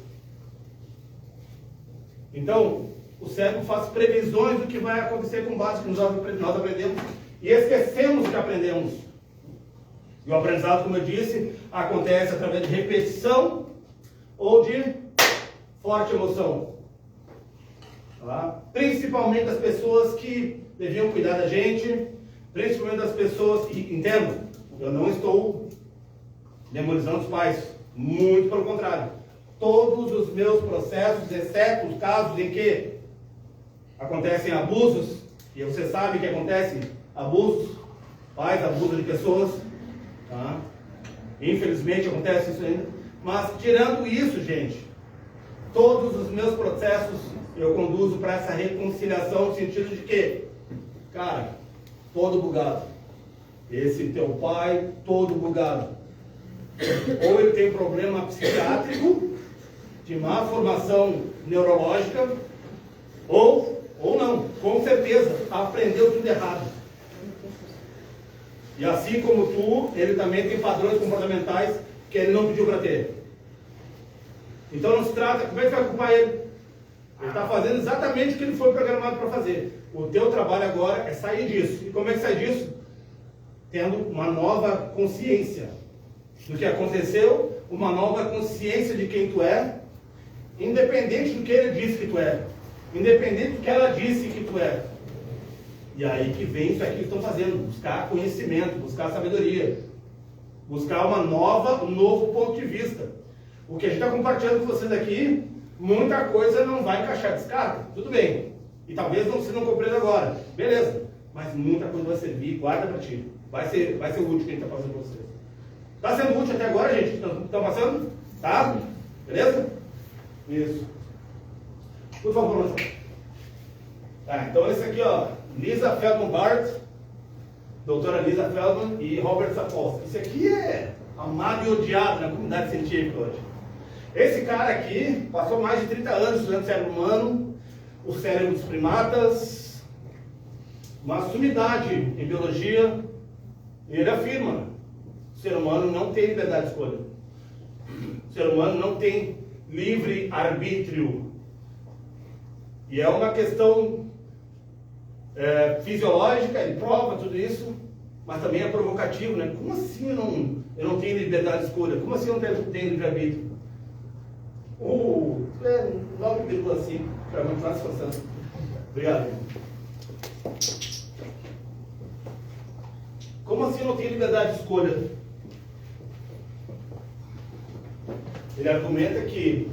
Então, o cérebro faz previsões do que vai acontecer com base que nós aprendemos e esquecemos que aprendemos. E o aprendizado, como eu disse, acontece através de repetição ou de forte emoção. Tá? Principalmente das pessoas que deviam cuidar da gente, principalmente das pessoas que, entendam, eu não estou demonizando os pais, muito pelo contrário. Todos os meus processos, exceto os casos em que acontecem abusos, e você sabe que acontecem abusos, pais abusam de pessoas, tá? Infelizmente acontece isso ainda, mas tirando isso, gente, todos os meus processos eu conduzo para essa reconciliação no sentido de que, cara, todo bugado, esse teu pai todo bugado, ou ele tem problema psiquiátrico, de má formação neurológica, ou não, com certeza, aprendeu tudo errado. E assim como tu, ele também tem padrões comportamentais que ele não pediu para ter. Então não se trata, como é que vai culpar ele? Ele está fazendo exatamente o que ele foi programado para fazer. O teu trabalho agora é sair disso. E como é que sai disso? Tendo uma nova consciência do que aconteceu, uma nova consciência de quem tu é, independente do que ele disse que tu é, independente do que ela disse que tu é. E aí que vem isso aqui que estão fazendo, buscar conhecimento, buscar sabedoria, buscar um novo ponto de vista. O que a gente está compartilhando com vocês aqui, muita coisa não vai encaixar, descarta, tudo bem. E talvez você não compreenda agora, beleza. Mas muita coisa vai servir, guarda para ti. Vai ser útil o que a gente está fazendo para vocês. Está sendo útil até agora, gente? Estão passando? Tá? Beleza? Isso. Por favor, Marcelo. Tá, então esse aqui, ó, Lisa Feldman Barth, doutora Lisa Feldman e Robert Sapolsky. Esse aqui é amado e odiado na comunidade científica hoje. Esse cara aqui passou mais de 30 anos estudando cérebro humano, o cérebro dos primatas, uma sumidade em biologia. Ele afirma: o ser humano não tem liberdade de escolha. O ser humano não tem livre arbítrio. E é uma questão fisiológica, ele prova tudo isso, mas também é provocativo, né? Como assim eu não tenho liberdade de escolha? Como assim eu não tenho livre arbítrio? Logo me pergunta assim, para continuar se esforçando. Obrigado. Como assim eu não tenho liberdade de escolha? Ele argumenta que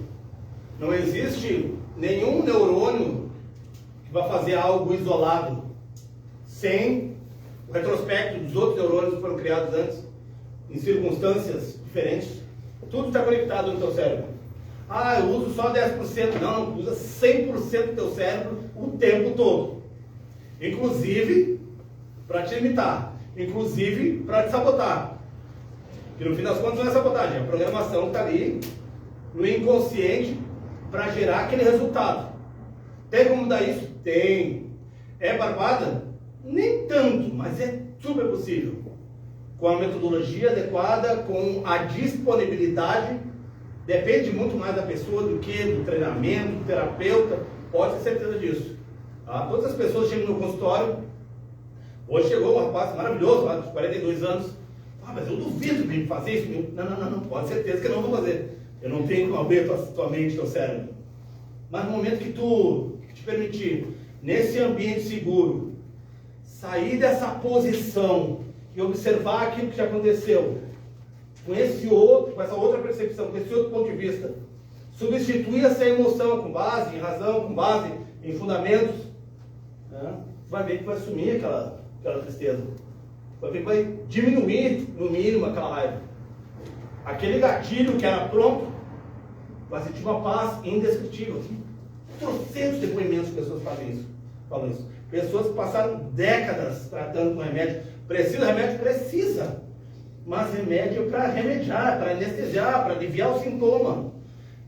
não existe nenhum neurônio que vai fazer algo isolado, sem o retrospecto dos outros neurônios que foram criados antes, em circunstâncias diferentes. Tudo está conectado no teu cérebro. Ah, eu uso só 10%. Não, usa 100% do teu cérebro o tempo todo. Inclusive, para te limitar. Inclusive, para te sabotar. Que no fim das contas não é sabotagem, é a programação que está ali, no inconsciente, para gerar aquele resultado. Tem como mudar isso? Tem. É barbada? Nem tanto, mas é super possível. Com a metodologia adequada, com a disponibilidade, depende muito mais da pessoa do que do treinamento, do terapeuta, pode ter certeza disso. Tá? Todas as pessoas chegam no consultório, hoje chegou um rapaz maravilhoso, lá, de 42 anos, mas eu duvido de fazer isso. Não, pode ter certeza que eu não vou fazer. Eu não tenho como abrir tua mente, teu cérebro. Mas no momento que tu te permitir, nesse ambiente seguro, sair dessa posição e observar aquilo que já aconteceu, com essa outra percepção, com esse outro ponto de vista. Substituir essa emoção com base em razão, com base em fundamentos, né? Vai ver que vai sumir aquela tristeza. Vai ver que vai diminuir, no mínimo, aquela raiva. Aquele gatilho que era pronto vai sentir uma paz indescritível. Trocentos depoimentos de pessoas falam isso. Pessoas que passaram décadas tratando com remédio. Precisa remédio? Precisa. Mas remédio para remediar, para anestesiar, para aliviar o sintoma.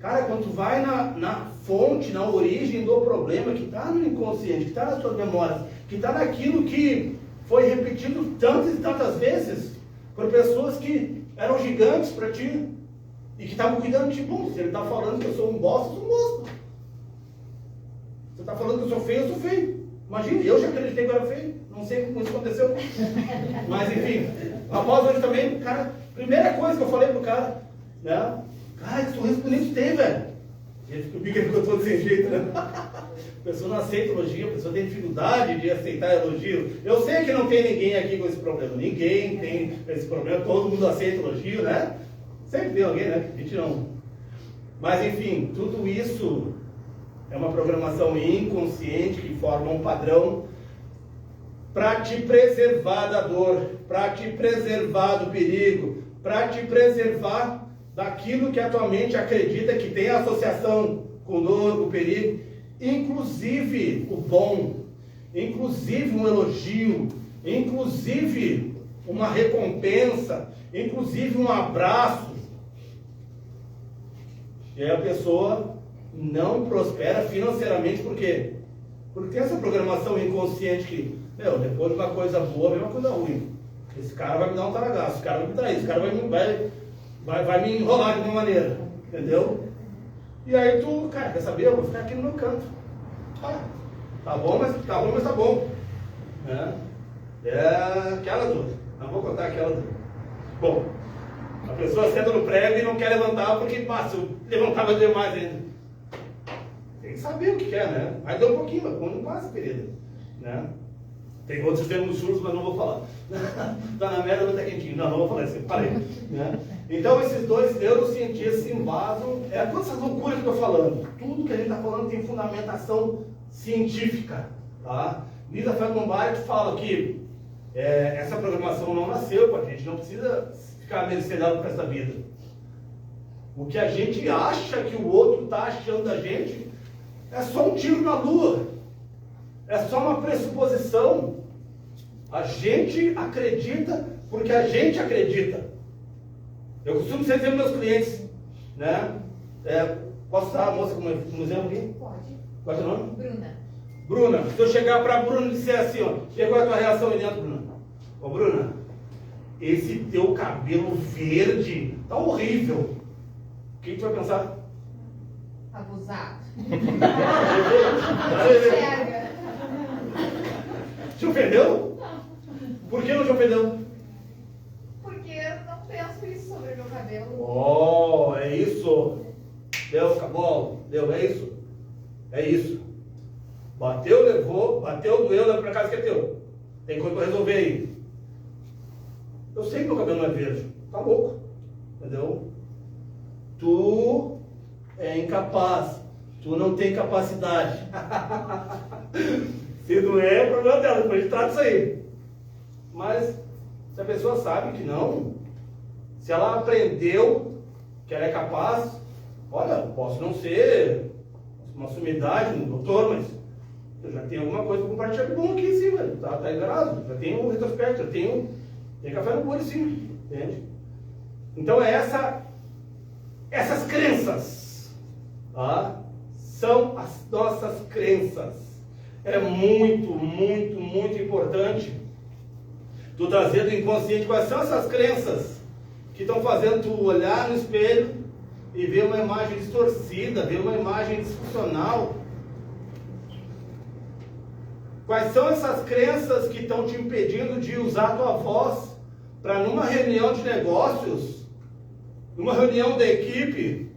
Cara, quando tu vai na fonte, na origem do problema, que está no inconsciente, que está nas tuas memórias, que está naquilo que foi repetido tantas e tantas vezes por pessoas que eram gigantes para ti e que estavam cuidando de ti. Bom, se ele está falando que eu sou um bosta, eu sou um bosta. Se está falando que eu sou feio. Imagina, eu já acreditei que eu era feio. Não sei como isso aconteceu. Mas enfim, após hoje também, cara, primeira coisa que eu falei pro cara, né? Cara, que sorriso bonito tu tem, velho. Ele ficou todo sem jeito, né? A pessoa não aceita elogio, a pessoa tem dificuldade de aceitar elogio. Eu sei que não tem ninguém aqui com esse problema. Ninguém tem esse problema, todo mundo aceita elogio, né? Sempre tem alguém, né? A gente não. Mas enfim, tudo isso é uma programação inconsciente que forma um padrão para te preservar da dor, para te preservar do perigo, para te preservar daquilo que a tua mente acredita que tem associação com dor, com perigo, inclusive o bom, inclusive um elogio, inclusive uma recompensa, inclusive um abraço. E aí a pessoa não prospera financeiramente, por quê? Porque tem essa programação inconsciente que, depois de uma coisa boa vem uma coisa ruim. Esse cara vai me dar um taragaço, esse cara vai me trair, esse cara vai me enrolar de alguma maneira, entendeu? E aí tu, cara, quer saber? Eu vou ficar aqui no meu canto. Tá bom, mas tá bom. É aquela dor. Não vou contar aquela dor. Bom, a pessoa senta no prego e não quer levantar porque, se eu levantar vai doer mais ainda. Tem que saber o que quer, né? Vai doer um pouquinho, mas quando não passa, querida. Né? Tem outros termos surdos, mas não vou falar. Tá na merda, não tá quentinho. Não vou falar isso, parei. Né? Então, esses dois neurocientistas se embasam. Todas essas loucuras que eu estou falando. Tudo que a gente está falando tem fundamentação científica. Tá? Lisa Feldman fala que essa programação não nasceu com a gente. Não precisa ficar à mercê dela por essa vida. O que a gente acha que o outro está achando da gente é só um tiro na lua. É só uma pressuposição. A gente acredita porque a gente acredita. Eu costumo sempre dizer para meus clientes, né? Posso usar a moça como exemplo aqui? Pode. Qual é o teu nome? Bruna. Bruna, se eu chegar para a Bruna e disser assim, qual é a tua reação aí dentro, Bruna? Ô Bruna, esse teu cabelo verde tá horrível. O que tu vai pensar? Abusado. Te ofendeu? Por que não te ofendeu? Porque eu não penso isso sobre meu cabelo. Oh, é isso. Deu, acabou. Deu, é isso. É isso. Bateu, levou, bateu, doeu, leva pra casa que é teu. Tem coisa pra resolver aí. Eu sei que meu cabelo não é verde. Tá louco. Entendeu? Tu é incapaz. Tu não tem capacidade. Se não é problema dela, depois a gente trata isso aí. Mas, se a pessoa sabe que não, se ela aprendeu que ela é capaz, olha, posso não ser uma sumidade no doutor, mas eu já tenho alguma coisa para compartilhar de bom aqui, sim, velho. Tá enganado, já tenho um retrospecto, já tenho café no bolho, sim, entende? Então essas crenças, tá? São as nossas crenças. É muito, muito, muito importante tu trazer do inconsciente quais são essas crenças que estão fazendo tu olhar no espelho e ver uma imagem distorcida, ver uma imagem disfuncional. Quais são essas crenças que estão te impedindo de usar a tua voz para numa reunião de negócios, numa reunião da equipe,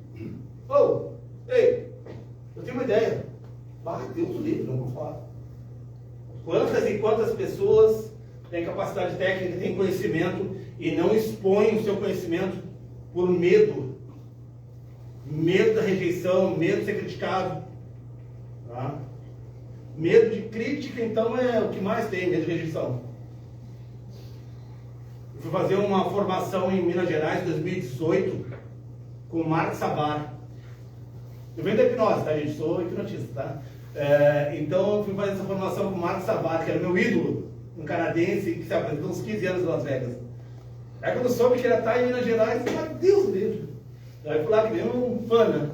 ei, eu tenho uma ideia. Deus o livre, não vou falar. Quantas e quantas pessoas têm capacidade técnica, têm conhecimento e não expõem o seu conhecimento por medo. Medo da rejeição, medo de ser criticado. Tá? Medo de crítica, então, é o que mais tem, medo de rejeição. Eu fui fazer uma formação em Minas Gerais, em 2018, com o Mark Sabar. Eu venho da hipnose, tá, gente? Sou hipnotista, tá? Então, eu fui fazer essa formação com o Mark Sabar, que era meu ídolo, um canadense que se apresentou uns 15 anos em Las Vegas. Aí, quando eu soube que ele ia estar em Minas Gerais, eu falei, Deus livre. Aí, fui lá que veio um fã, né?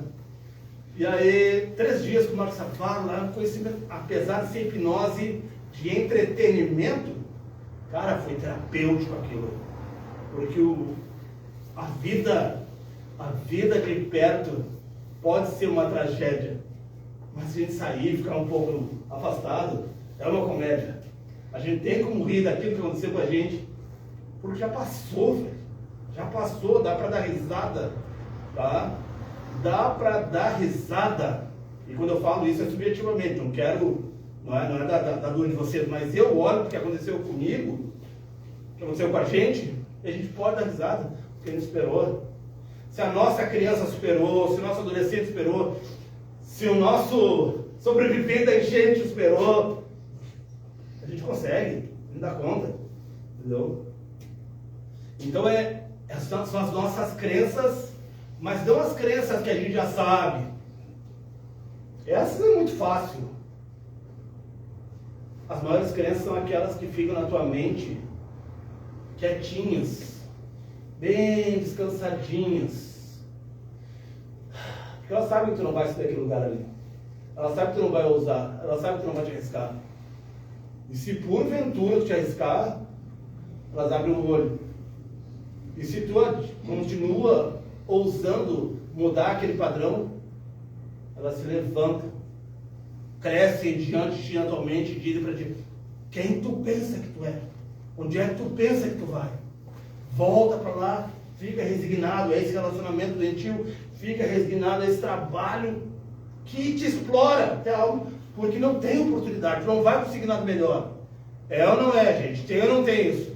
E aí, 3 dias com o Mark Sabar, lá, conhecimento, apesar de ser hipnose de entretenimento, cara, foi terapêutico aquilo. Porque a vida de perto pode ser uma tragédia. Mas se a gente sair e ficar um pouco afastado, é uma comédia. A gente tem como rir daquilo que aconteceu com a gente, porque já passou, velho. Já passou, dá pra dar risada, tá? Dá pra dar risada. E quando eu falo isso é subjetivamente, não é da dor de vocês, mas eu olho o que aconteceu comigo, o que aconteceu com a gente, e a gente pode dar risada, porque a gente esperou. Se a nossa criança superou, se o nosso adolescente superou, se o nosso sobrevivente da enchente superou, a gente consegue, a gente dá conta, entendeu? Então são as nossas crenças, mas não as crenças que a gente já sabe. Essas é muito fácil. As maiores crenças são aquelas que ficam na tua mente, quietinhas, bem descansadinhas. Porque elas sabem que tu não vai sair daquele lugar ali. Elas sabem que tu não vai ousar. Elas sabem que tu não vai te arriscar. E se porventura tu te arriscar, elas abrem o olho. E se tu continua ousando mudar aquele padrão, elas se levantam, crescem diante de ti atualmente e dizem para ti: quem tu pensa que tu é? Onde é que tu pensa que tu vai? Volta para lá, fica resignado a esse relacionamento doentio, fica resignado a esse trabalho que te explora até algo, porque não tem oportunidade, tu não vai conseguir nada melhor. É ou não é, gente? Tem ou não tem isso?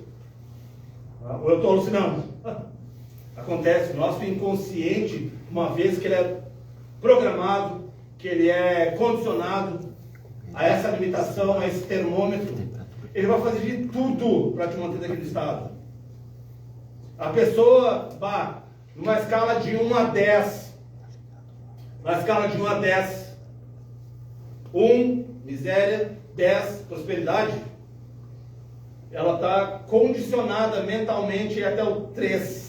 Ou eu estou alucinando? Acontece, o nosso inconsciente, uma vez que ele é programado, que ele é condicionado a essa limitação, a esse termômetro, ele vai fazer de tudo para te manter naquele estado. A pessoa, numa escala de 1 a 10, na escala de 1 a 10, 1, miséria, 10, prosperidade, ela está condicionada mentalmente até o 3.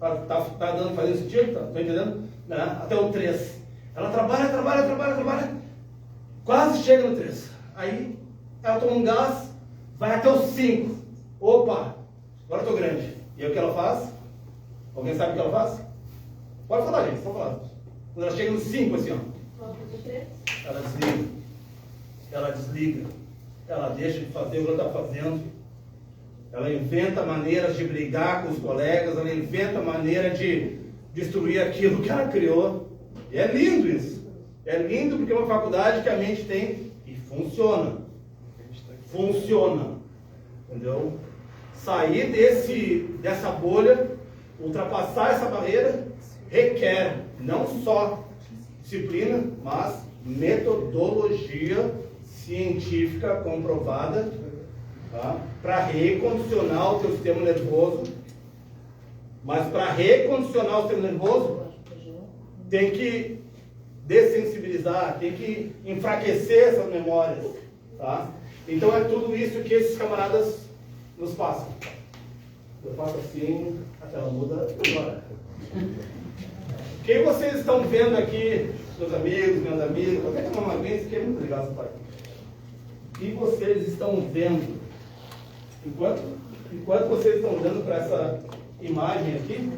Tá dando, fazendo sentido? Tá entendendo? Né? Até o 3. Ela trabalha, quase chega no 3. Aí ela toma um gás, vai até o 5. Opa, agora eu tô grande. E aí o que ela faz? Alguém sabe o que ela faz? Pode falar, gente, pode falar. Quando ela chega no 5, assim, ó, ela desliga, ela deixa de fazer o que ela está fazendo, ela inventa maneiras de brigar com os colegas, ela inventa maneira de destruir aquilo que ela criou. E é lindo isso. É lindo porque é uma faculdade que a mente tem e funciona. Funciona. Entendeu? Sair dessa bolha, ultrapassar essa barreira, requer não só disciplina, mas metodologia científica comprovada, tá? Para recondicionar o teu sistema nervoso. Mas para recondicionar o sistema nervoso, tem que dessensibilizar, tem que enfraquecer essas memórias, tá? Então é tudo isso que esses camaradas nos passam. Eu faço assim, a tela muda agora. Quem vocês estão vendo aqui, meus amigos, minhas amigas, até que uma vez, que é muito legal essa parte. O que vocês estão vendo? Enquanto vocês estão olhando para essa imagem aqui,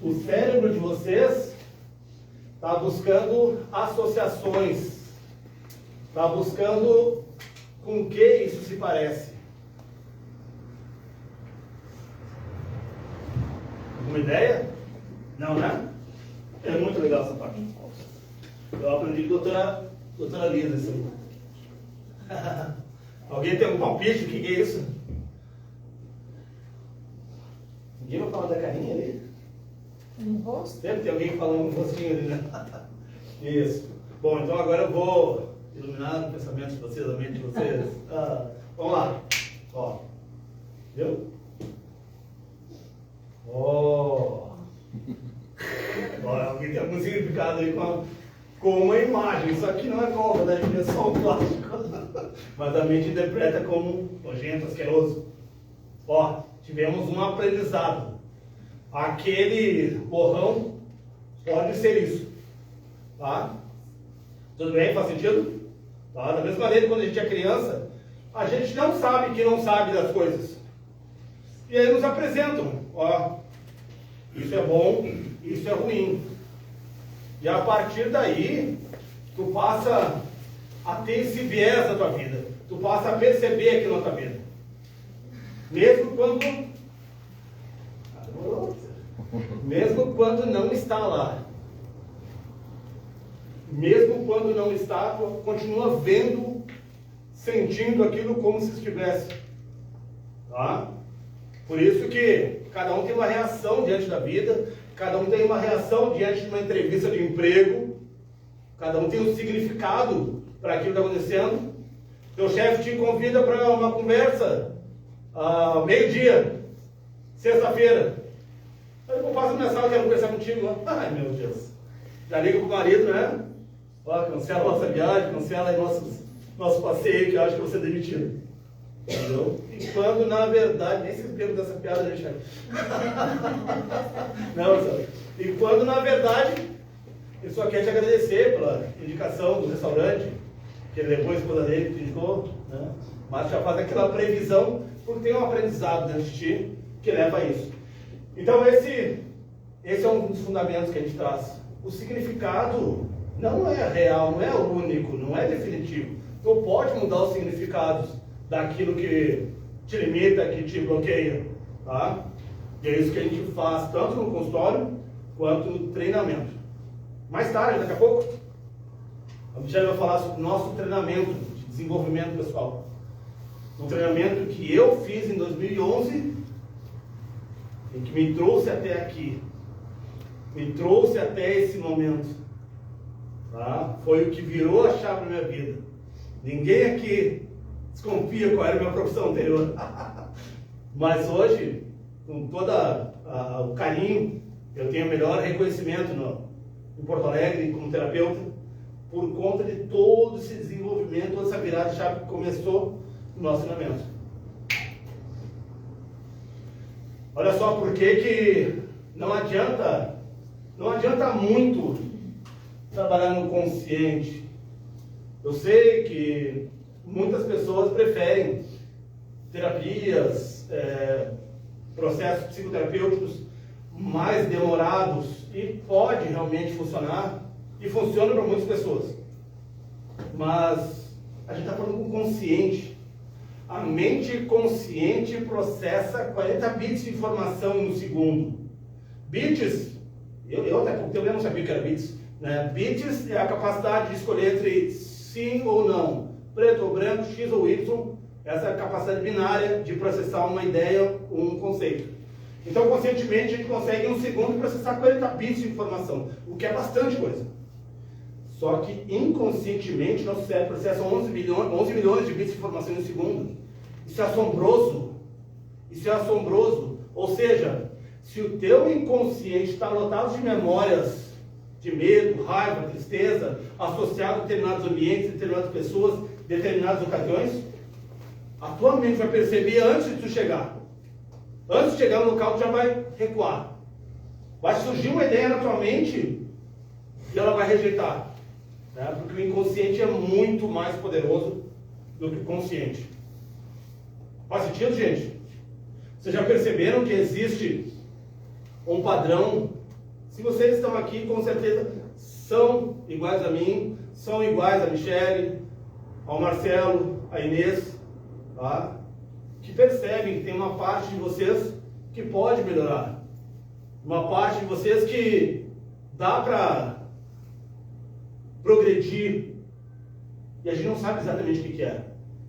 o cérebro de vocês está buscando associações, está buscando com que isso se parece. Alguma ideia? Não, né? É muito legal essa parte. Eu aprendi com a doutora Lisa isso aí. Alguém tem algum palpite? O que é isso? Ninguém vai falar da carinha ali? Um rosto? Sempre tem alguém falando um rostinho ali, né? Isso. Bom, então agora eu vou iluminar o pensamento de vocês, a mente de vocês. Vamos lá. Ó. Viu? Ó. Alguém tem algum significado aí com uma imagem. Isso aqui não é cobra, né? É só um plástico. Mas a mente interpreta como nojento, asqueroso. Ó, tivemos um aprendizado. Aquele borrão pode ser isso. Tá? Tudo bem? Faz sentido? Tá? Da mesma maneira, quando a gente é criança, a gente não sabe que não sabe das coisas. E aí nos apresentam. Ó, isso é bom, isso é ruim. E a partir daí, tu passa a ter esse viés na tua vida. Tu passa a perceber aquilo na tua vida. Mesmo quando não está lá. Mesmo quando não está, tu continua vendo, sentindo aquilo como se estivesse. Tá? Por isso que cada um tem uma reação diante da vida, cada um tem uma reação diante de uma entrevista de emprego, cada um tem um significado para aquilo que está acontecendo. Teu chefe te convida para uma conversa meio-dia, sexta-feira. Eu passo a mensagem, quero conversar contigo lá. Ai, meu Deus. Já liga pro marido, né? Ó, cancela a nossa viagem, cancela aí nosso passeio, que eu acho que eu vou ser demitido. Entendeu? E quando, na verdade, nem se lembra dessa piada, né, chefe? Não, sabe? E quando, na verdade, ele só quer te agradecer pela indicação do restaurante, que ele levou a esposa dele, que indicou, né? Mas já faz aquela previsão, porque tem um aprendizado dentro de ti que leva a isso. Então, esse é um dos fundamentos que a gente traz. O significado não é real, não é único, não é definitivo. Tu pode mudar os significados daquilo que te limita, que te bloqueia, tá? E é isso que a gente faz, tanto no consultório, quanto no treinamento. Mais tarde, daqui a pouco, a Michelle vai falar sobre o nosso treinamento de desenvolvimento pessoal. Um treinamento que eu fiz em 2011 e que me trouxe até aqui. Me trouxe até esse momento. Tá? Foi o que virou a chave da minha vida. Ninguém aqui desconfia qual era a minha profissão anterior. Mas hoje, com todo o carinho, eu tenho o melhor reconhecimento em Porto Alegre como terapeuta, por conta de todo esse desenvolvimento, toda essa virada de chave que começou no nosso treinamento. Olha só por que não adianta muito trabalhar no consciente. Eu sei que muitas pessoas preferem terapias, processos psicoterapêuticos mais demorados e pode realmente funcionar e funciona para muitas pessoas. Mas a gente está falando com o consciente. A mente consciente processa 40 bits de informação no segundo. Bits, eu até pouco tempo não sabia o que era bits. Né? Bits é a capacidade de escolher entre sim ou não, preto ou branco, X ou Y, essa é a capacidade binária de processar uma ideia ou um conceito. Então, conscientemente, a gente consegue em um segundo processar 40 bits de informação, o que é bastante coisa. Só que, inconscientemente, nosso cérebro processa 11 milhões de bits de informação em um segundo. Isso é assombroso. Isso é assombroso. Ou seja, se o teu inconsciente está lotado de memórias de medo, raiva, tristeza, associado a determinados ambientes, determinadas pessoas, determinadas ocasiões, a tua mente vai perceber antes de tu chegar. Antes de chegar no local, tu já vai recuar. Vai surgir uma ideia na tua mente e ela vai rejeitar. Né? Porque o inconsciente é muito mais poderoso do que o consciente. Faz sentido, gente? Vocês já perceberam que existe um padrão? Se vocês estão aqui, com certeza são iguais a mim, são iguais a Michele, ao Marcelo, a Inês, tá? Que percebem que tem uma parte de vocês que pode melhorar. Uma parte de vocês que dá para progredir. E a gente não sabe exatamente o que é.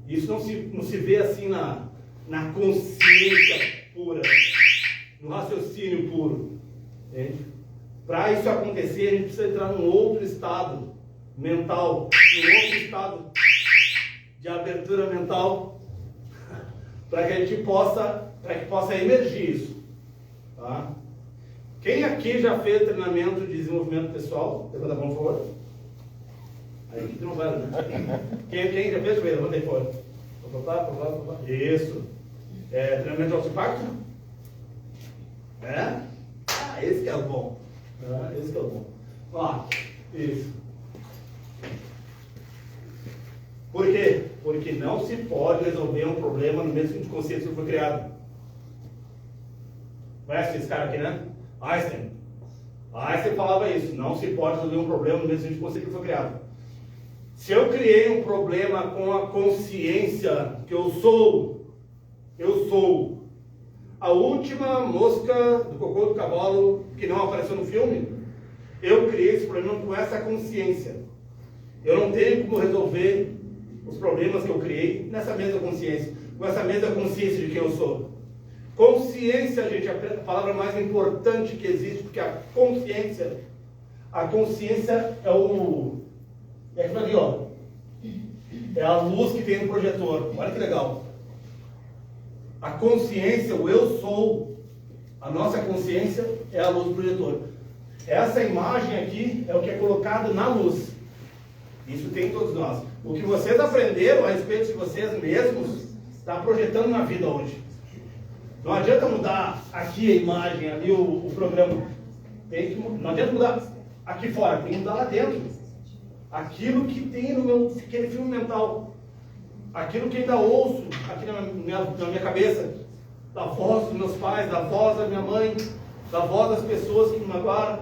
Isso não se vê assim na consciência pura, no raciocínio puro. Para isso acontecer, a gente precisa entrar num outro estado mental, num outro estado de abertura mental, para que a gente possa emergir isso. Tá? Quem aqui já fez treinamento de desenvolvimento pessoal? Levanta a mão, por favor. Aí aqui não vale, né? Quem já fez? Levanta aí fora. Isso. Treinamento de alto impacto? Esse que é o bom. Esse que é o bom. Ó, isso. Por quê? Porque não se pode resolver um problema no mesmo de consciência que foi criado. Conhece esse cara aqui, né? Einstein. Einstein falava isso. Não se pode resolver um problema no mesmo de consciência que foi criado. Se eu criei um problema com a consciência que eu sou a última mosca do cocô do cavalo que não apareceu no filme, eu criei esse problema com essa consciência. Eu não tenho como resolver os problemas que eu criei nessa mesma consciência, com essa mesma consciência de quem eu sou. Consciência, gente, é a palavra mais importante que existe, porque a consciência é o... É aquilo ali, ó. É a luz que tem no projetor. Olha que legal. A consciência, o eu sou, a nossa consciência é a luz do projetor. Essa imagem aqui é o que é colocado na luz. Isso tem em todos nós. O que vocês aprenderam a respeito de vocês mesmos está projetando na vida hoje. Não adianta mudar aqui a imagem, ali o programa. Não adianta mudar aqui fora, tem que mudar lá dentro. Aquilo que tem aquele filme mental. Aquilo que ainda ouço aqui na minha cabeça. Da voz dos meus pais, da voz da minha mãe, da voz das pessoas que me magoaram.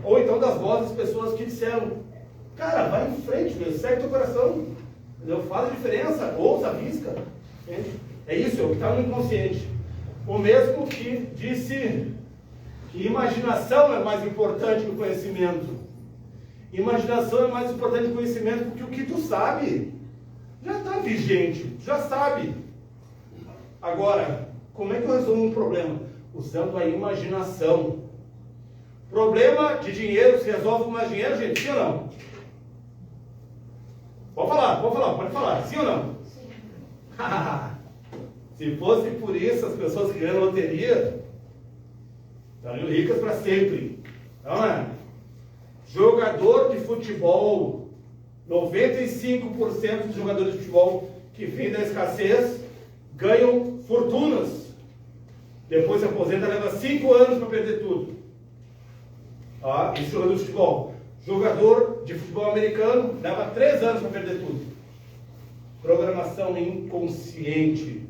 Ou então das vozes das pessoas que disseram: cara, vai em frente, meu, segue teu coração. Entendeu? Faz a diferença, ouça a risca. Entende? É isso, é o que está no inconsciente. O mesmo que disse que imaginação é mais importante que o conhecimento. Imaginação é mais importante que o conhecimento, porque o que tu sabe já está vigente, já sabe. Agora, como é que eu resolvo um problema? Usando a imaginação. Problema de dinheiro se resolve com mais dinheiro, gente? Sim ou não? Pode falar. Sim ou não? Sim. Se fosse por isso, as pessoas que ganham loteria estariam ricas para sempre. Não é? Jogador de futebol, 95% dos jogadores de futebol que vêm da escassez ganham fortunas. Depois se aposenta, leva 5 anos para perder tudo. Esse jogador de futebol. Jogador de futebol americano leva 3 anos para perder tudo. Programação inconsciente.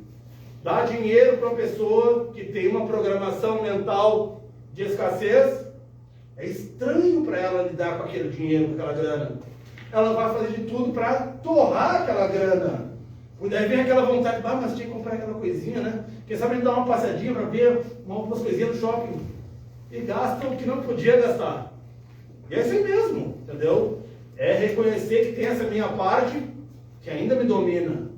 Dá dinheiro para uma pessoa que tem uma programação mental de escassez. É estranho para ela lidar com aquele dinheiro, com aquela grana. Ela vai fazer de tudo para torrar aquela grana. Daí vem aquela vontade, mas tinha que comprar aquela coisinha, né? Quem sabe ele dá uma passadinha para ver umas coisinhas no shopping. E gasta o que não podia gastar. E é assim mesmo, entendeu? É reconhecer que tem essa minha parte que ainda me domina,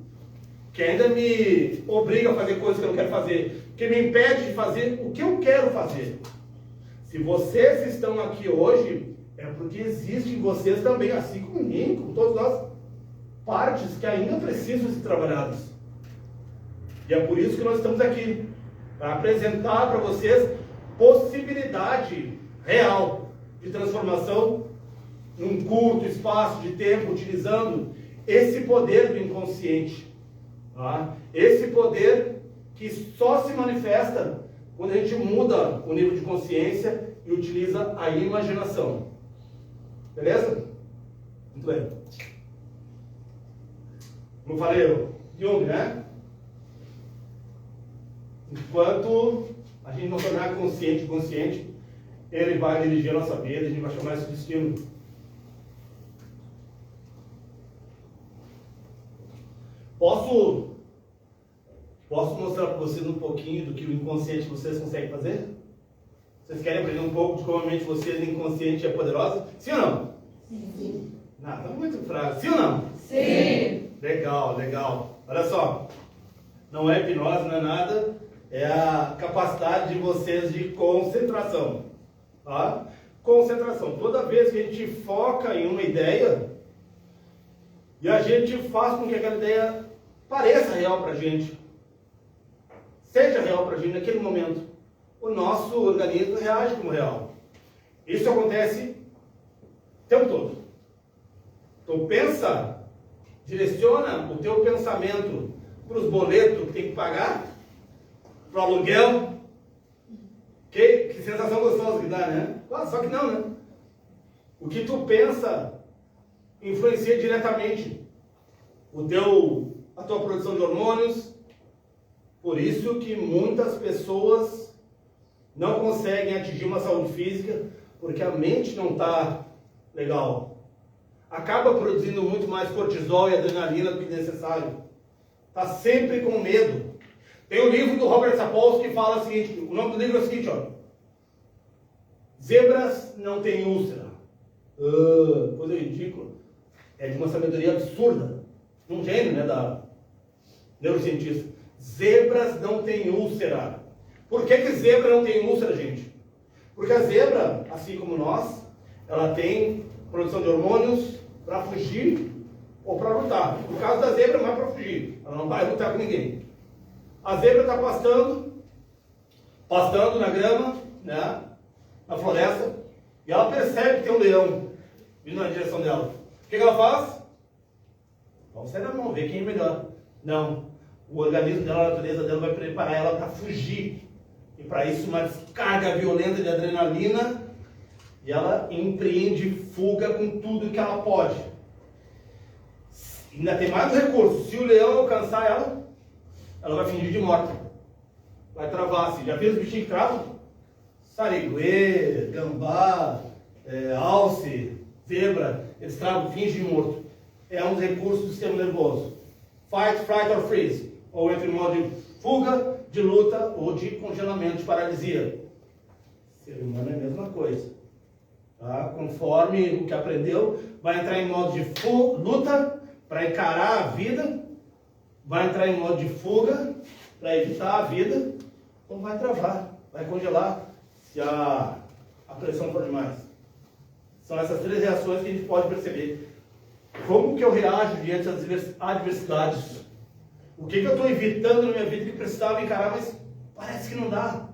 que ainda me obriga a fazer coisas que eu não quero fazer, que me impede de fazer o que eu quero fazer. Se vocês estão aqui hoje, é porque existe em vocês também, assim como em mim, como todos nós, partes que ainda precisam ser trabalhadas. E é por isso que nós estamos aqui, para apresentar para vocês possibilidade real de transformação num curto espaço de tempo, utilizando esse poder do inconsciente. Esse poder que só se manifesta quando a gente muda o nível de consciência e utiliza a imaginação. Beleza? Muito bem. Como falei, Jung, né? Enquanto a gente não tornar consciente, ele vai dirigir a nossa vida, a gente vai chamar esse destino. Posso mostrar para vocês um pouquinho do que o inconsciente vocês conseguem fazer? Vocês querem aprender um pouco de como a mente de vocês inconsciente é poderosa? Sim ou não? Sim. Não, tá muito fraco. Sim ou não? Sim. Legal. Olha só. Não é hipnose, não é nada. é a capacidade de vocês de concentração. Tá? Concentração. Toda vez que a gente foca em uma ideia e a gente faz com que aquela ideia pareça real para a gente, seja real para a gente naquele momento, o nosso organismo reage como real. Isso acontece o tempo todo. Então pensa, direciona o teu pensamento para os boletos que tem que pagar, para o aluguel. Que sensação gostosa que dá, né? Só que não, né? O que tu pensa influencia diretamente a tua produção de hormônios. Por isso que muitas pessoas não conseguem atingir uma saúde física, porque a mente não está legal. Acaba produzindo muito mais cortisol e adrenalina do que necessário. Está sempre com medo. Tem um livro do Robert Sapolsky que fala o seguinte, o nome do livro é o seguinte, ó. Zebras não têm úlcera. Coisa ridícula. É de uma sabedoria absurda. Um gênio, né, da neurocientista. Zebras não têm úlcera. Por que zebra não tem úlcera, gente? Porque a zebra, assim como nós, ela tem produção de hormônios para fugir ou para lutar. No caso da zebra, não é para fugir. Ela não vai lutar com ninguém. A zebra está pastando na grama, né, na floresta, e ela percebe que tem um leão vindo na direção dela. O que ela faz? Vamos sair na mão, ver quem é melhor. Não. O organismo dela, a natureza dela vai preparar ela para fugir. E para isso uma descarga violenta de adrenalina, e ela empreende fuga com tudo que ela pode. Ainda tem mais um recurso. Se o leão alcançar ela vai fingir de morta. Vai travar. Se já viu os bichinhos que travam? Sariguê, gambá, alce, zebra, eles travam, fingem de morto. É um dos recursos do sistema nervoso. Fight, flight or freeze. Ou entra em modo de fuga, de luta ou de congelamento, de paralisia. Ser humano é a mesma coisa. Tá? Conforme o que aprendeu, vai entrar em modo de luta para encarar a vida, vai entrar em modo de fuga para evitar a vida, ou vai travar, vai congelar se a pressão for demais. São essas três reações que a gente pode perceber. Como que eu reajo diante das adversidades? O que eu estou evitando na minha vida que precisava encarar, mas parece que não dá.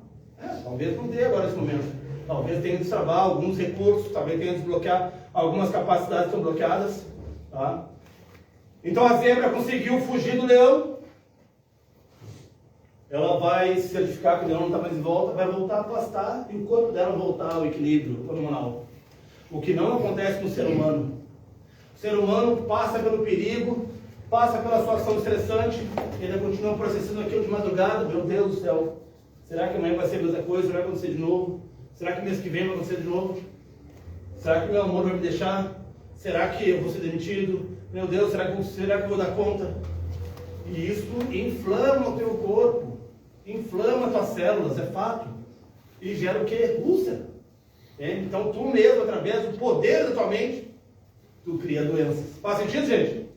Talvez não dê agora nesse momento. Talvez tenha que destravar alguns recursos, talvez tenha que desbloquear algumas capacidades que estão bloqueadas. Tá? Então a zebra conseguiu fugir do leão. Ela vai se certificar que o leão não está mais em volta, vai voltar a pastar e o corpo dela voltar ao equilíbrio hormonal. O que não acontece no ser humano. O ser humano passa pelo perigo, passa pela situação estressante, ele continua processando aquilo de madrugada. Meu Deus do céu, será que amanhã vai ser a mesma coisa? Vai acontecer de novo? Será que mês que vem vai acontecer de novo? Será que meu amor vai me deixar? Será que eu vou ser demitido? Meu Deus, será que eu vou dar conta? E isso inflama o teu corpo, inflama as tuas células, é fato. E gera o quê? Úlcera. Então tu mesmo, através do poder da tua mente, tu cria doenças. Faz sentido, gente?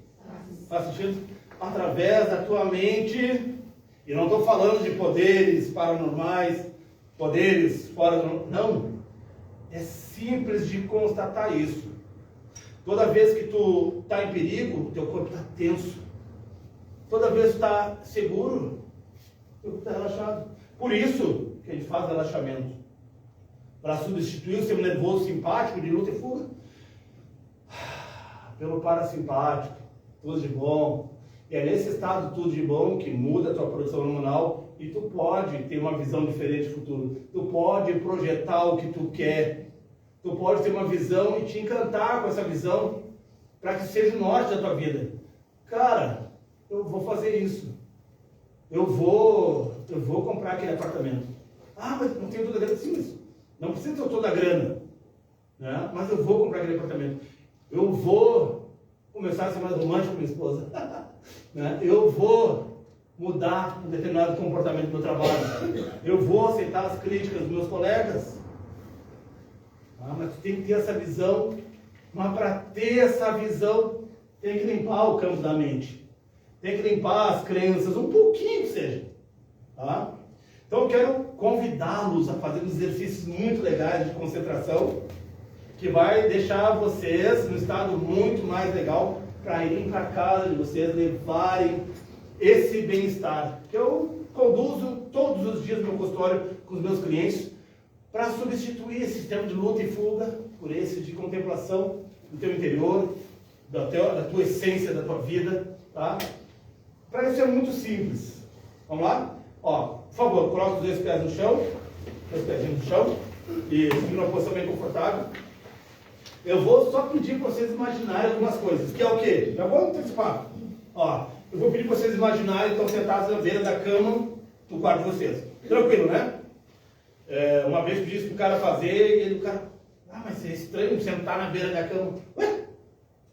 Faz sentido? Através da tua mente, e não estou falando de poderes paranormais, poderes fora do... Não. É simples de constatar isso. Toda vez que tu está em perigo, teu corpo está tenso. Toda vez que tu está seguro, teu corpo está relaxado. Por isso que a gente faz relaxamento. Para substituir o sistema nervoso simpático de luta e fuga pelo parasimpático, tudo de bom. E é nesse estado tudo de bom que muda a tua produção hormonal e tu pode ter uma visão diferente do futuro. Tu pode projetar o que tu quer. Tu pode ter uma visão e te encantar com essa visão para que seja o norte da tua vida. Cara, eu vou fazer isso. Eu vou comprar aquele apartamento. Ah, mas não tenho toda a grana. Sim, mas não precisa ter toda a grana. Né? Mas eu vou comprar aquele apartamento. Eu vou começar a ser mais romântico com minha esposa. Né? Eu vou mudar um determinado comportamento do meu trabalho. Eu vou aceitar as críticas dos meus colegas. Mas tu tem que ter essa visão. Mas para ter essa visão, tem que limpar o campo da mente. Tem que limpar as crenças, um pouquinho que seja. Tá? Então eu quero convidá-los a fazer exercícios muito legais de concentração, que vai deixar vocês num estado muito mais legal para irem para casa de vocês, levarem esse bem-estar. Que eu conduzo todos os dias no meu consultório com os meus clientes para substituir esse sistema de luta e fuga por esse de contemplação do teu interior, da tua essência, da tua vida, tá? Para isso é muito simples. Vamos lá? Ó, por favor, coloque os dois pés no chão, dois pezinhos no chão, e em uma posição bem confortável. Eu vou só pedir para vocês imaginarem algumas coisas, que é o quê? Já vou antecipar. Ó, eu vou pedir para vocês imaginarem que estão sentados na beira da cama do quarto de vocês. Tranquilo, né? Uma vez eu disse para o cara fazer, e o cara, mas é estranho sentar na beira da cama. Ué,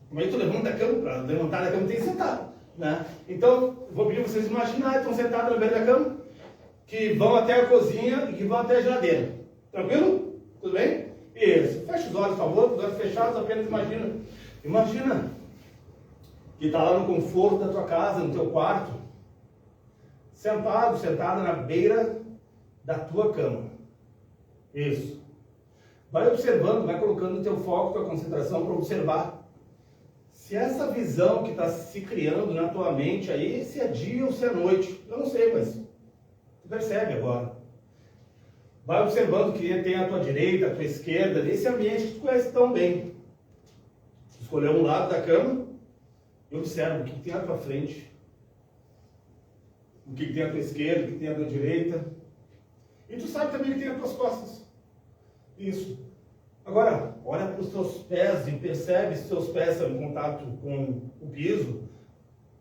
como é que tu levanta da cama? Para levantar da cama tem que sentar, né? Então, eu vou pedir para vocês imaginarem que estão sentados na beira da cama, que vão até a cozinha e que vão até a geladeira. Tranquilo? Tudo bem? Isso. Fecha os olhos, por favor, os olhos fechados, apenas imagina. Imagina que está lá no conforto da tua casa, no teu quarto, sentada na beira da tua cama. Isso. Vai observando, vai colocando o teu foco, tua concentração para observar se essa visão que está se criando na tua mente aí, se é dia ou se é noite. Eu não sei, mas tu percebe agora. Vai observando que tem a tua direita, a tua esquerda, nesse ambiente que tu conhece tão bem. Escolheu um lado da cama e observa o que tem à tua frente, o que tem à tua esquerda, o que tem à tua direita. E tu sabe também o que tem às tuas costas. Isso. Agora, olha para os teus pés e percebe se os teus pés estão em contato com o piso,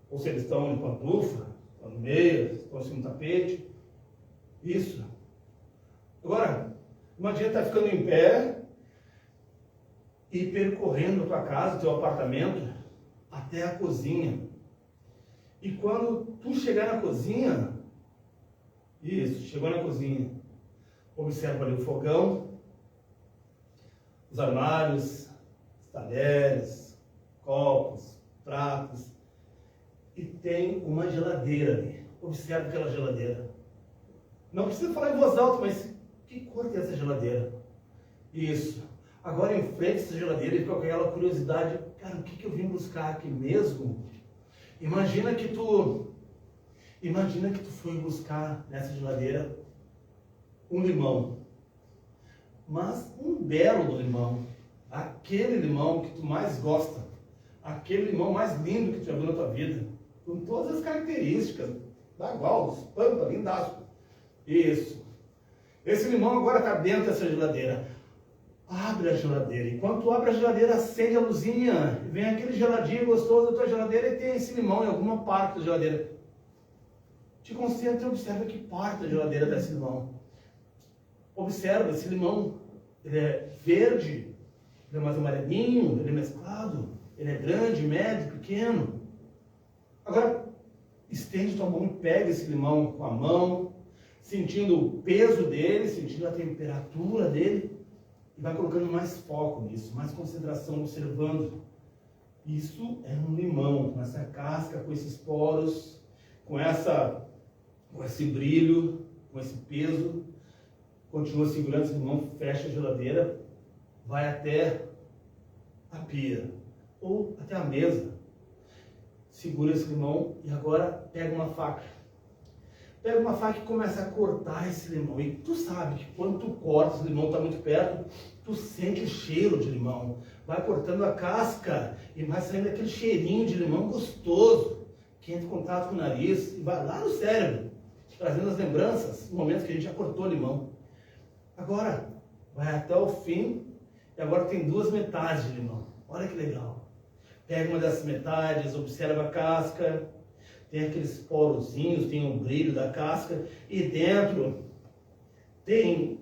ou se eles estão em pantufa, estão no meio, estão em cima do tapete. Isso. Agora, imagina estar ficando em pé e percorrendo a tua casa, o teu apartamento, até a cozinha. E quando tu chegar na cozinha, isso, chegou na cozinha, observa ali o fogão, os armários, os talheres, copos, pratos, e tem uma geladeira ali. Observa aquela geladeira. Não precisa falar em voz alta, mas que cor tem essa geladeira? Isso. Agora em frente a essa geladeira e fica com aquela curiosidade, cara, o que eu vim buscar aqui mesmo? Imagina que tu foi buscar nessa geladeira um limão. Mas um belo limão. Aquele limão que tu mais gosta. Aquele limão mais lindo que tu já viu na tua vida. Com todas as características. Dá igual, pampa, lindaço. Isso. Esse limão agora está dentro dessa geladeira. Abre a geladeira. Enquanto tu abre a geladeira, acende a luzinha. Vem aquele geladinho gostoso da tua geladeira e tem esse limão em alguma parte da geladeira. Te concentra e observa que parte da geladeira está esse limão. Observa, esse limão, ele é verde, ele é mais amarelinho, ele é mesclado, ele é grande, médio, pequeno. Agora, estende tua mão e pega esse limão com a mão, sentindo o peso dele, sentindo a temperatura dele, e vai colocando mais foco nisso, mais concentração, observando. Isso é um limão, com essa casca, com esses poros, com esse brilho, com esse peso. Continua segurando esse limão, fecha a geladeira, vai até a pia, ou até a mesa. Segura esse limão e agora pega uma faca. Pega uma faca e começa a cortar esse limão. E tu sabe que quando tu corta, o limão está muito perto, tu sente o cheiro de limão. Vai cortando a casca e vai saindo aquele cheirinho de limão gostoso, que entra em contato com o nariz e vai lá no cérebro, trazendo as lembranças, no momento que a gente já cortou o limão. Agora, vai até o fim e agora tem duas metades de limão. Olha que legal. Pega uma dessas metades, observa a casca, tem aqueles porozinhos, tem um brilho da casca e dentro tem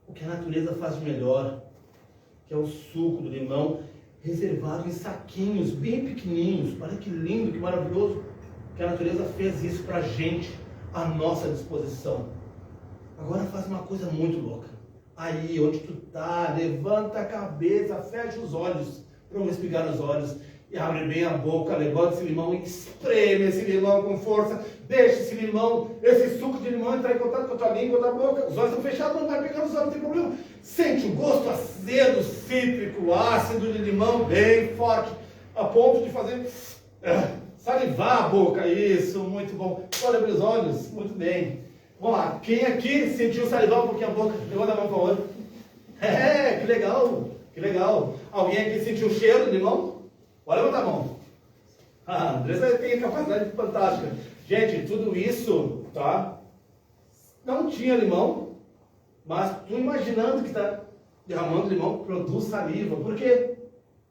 o que a natureza faz de melhor, que é o suco do limão, reservado em saquinhos bem pequenininhos. Olha que lindo, que maravilhoso que a natureza fez isso pra gente, à nossa disposição. Agora faz uma coisa muito louca. Aí, onde tu tá, levanta a cabeça, fecha os olhos, para não espirrar nos olhos. E E abre bem a boca, levanta esse limão e espreme esse limão com força. Deixa esse limão, esse suco de limão entrar em contato com a tua língua, com a tua boca. Os olhos estão fechados, não vai pegar os olhos, não tem problema. Sente o gosto azedo, cítrico, ácido de limão bem forte, a ponto de fazer salivar a boca. Isso, muito bom. Olha para os olhos, muito bem. Vamos lá, quem aqui sentiu salivar um pouquinho a boca? Levanta a mão, por favor. Que legal, que legal. Alguém aqui sentiu o cheiro de limão? Olha, levanta a mão. A Andressa tem capacidade fantástica. Gente, tudo isso, tá? Não tinha limão, mas tu imaginando que está derramando limão, produz saliva. Por quê?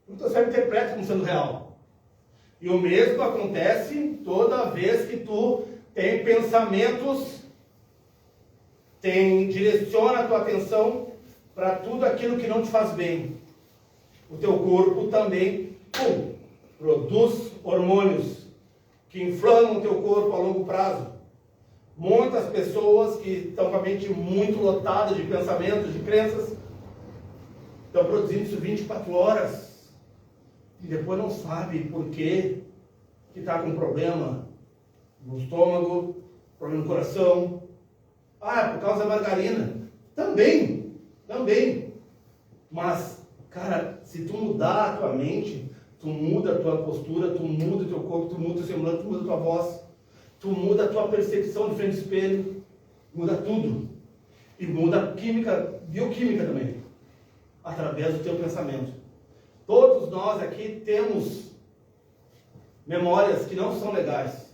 Porque o teu cérebro interpreta como sendo real. E o mesmo acontece toda vez que tu tem pensamentos, direciona a tua atenção para tudo aquilo que não te faz bem. O teu corpo também produz hormônios que inflamam o teu corpo a longo prazo. Muitas pessoas que estão com a mente muito lotada de pensamentos, de crenças, estão produzindo isso 24 horas e depois não sabe por que está com problema no estômago, problema no coração. Por causa da margarina. Também. Mas, cara, se tu mudar a tua mente, tu muda a tua postura, tu muda o teu corpo, tu muda o teu semblante, tu muda a tua voz, tu muda a tua percepção de frente ao espelho, muda tudo. E muda a química, bioquímica também, através do teu pensamento. Todos nós aqui temos memórias que não são legais.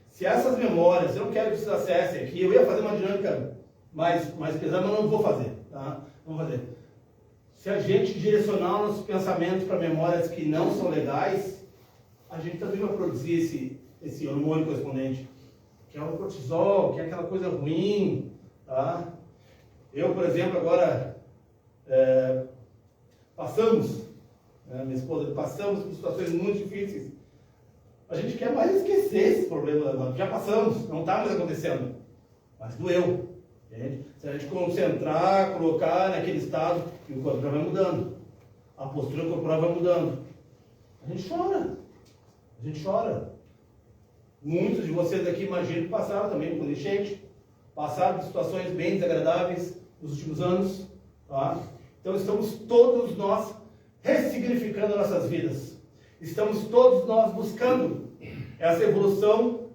Se essas memórias, eu não quero que vocês acessem aqui, eu ia fazer uma dinâmica mais pesada, mas não vou fazer, tá? Vamos fazer. Se a gente direcionar nossos pensamentos para memórias que não são legais, a gente também vai produzir esse hormônio correspondente, que é o cortisol, que é aquela coisa ruim, tá? Eu, por exemplo, agora minha esposa, passamos por situações muito difíceis. A gente quer mais esquecer esses problemas agora. Já passamos, não está mais acontecendo. Mas doeu. Entende? Se a gente concentrar, colocar naquele estado, que o corpo vai mudando. A postura corporal vai mudando. A gente chora. Muitos de vocês aqui, imagino, que passaram também por enchente. Passaram por situações bem desagradáveis nos últimos anos. Tá? Então estamos todos nós ressignificando nossas vidas. Estamos todos nós buscando essa evolução,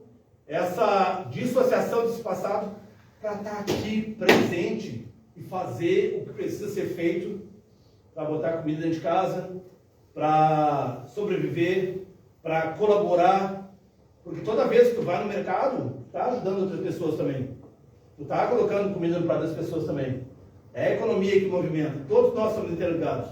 essa dissociação desse passado, para estar aqui presente e fazer o que precisa ser feito para botar comida dentro de casa, para sobreviver, para colaborar. Porque toda vez que tu vai no mercado, está ajudando outras pessoas também. Tu está colocando comida no prato das pessoas também. É a economia que movimenta. Todos nós somos interligados.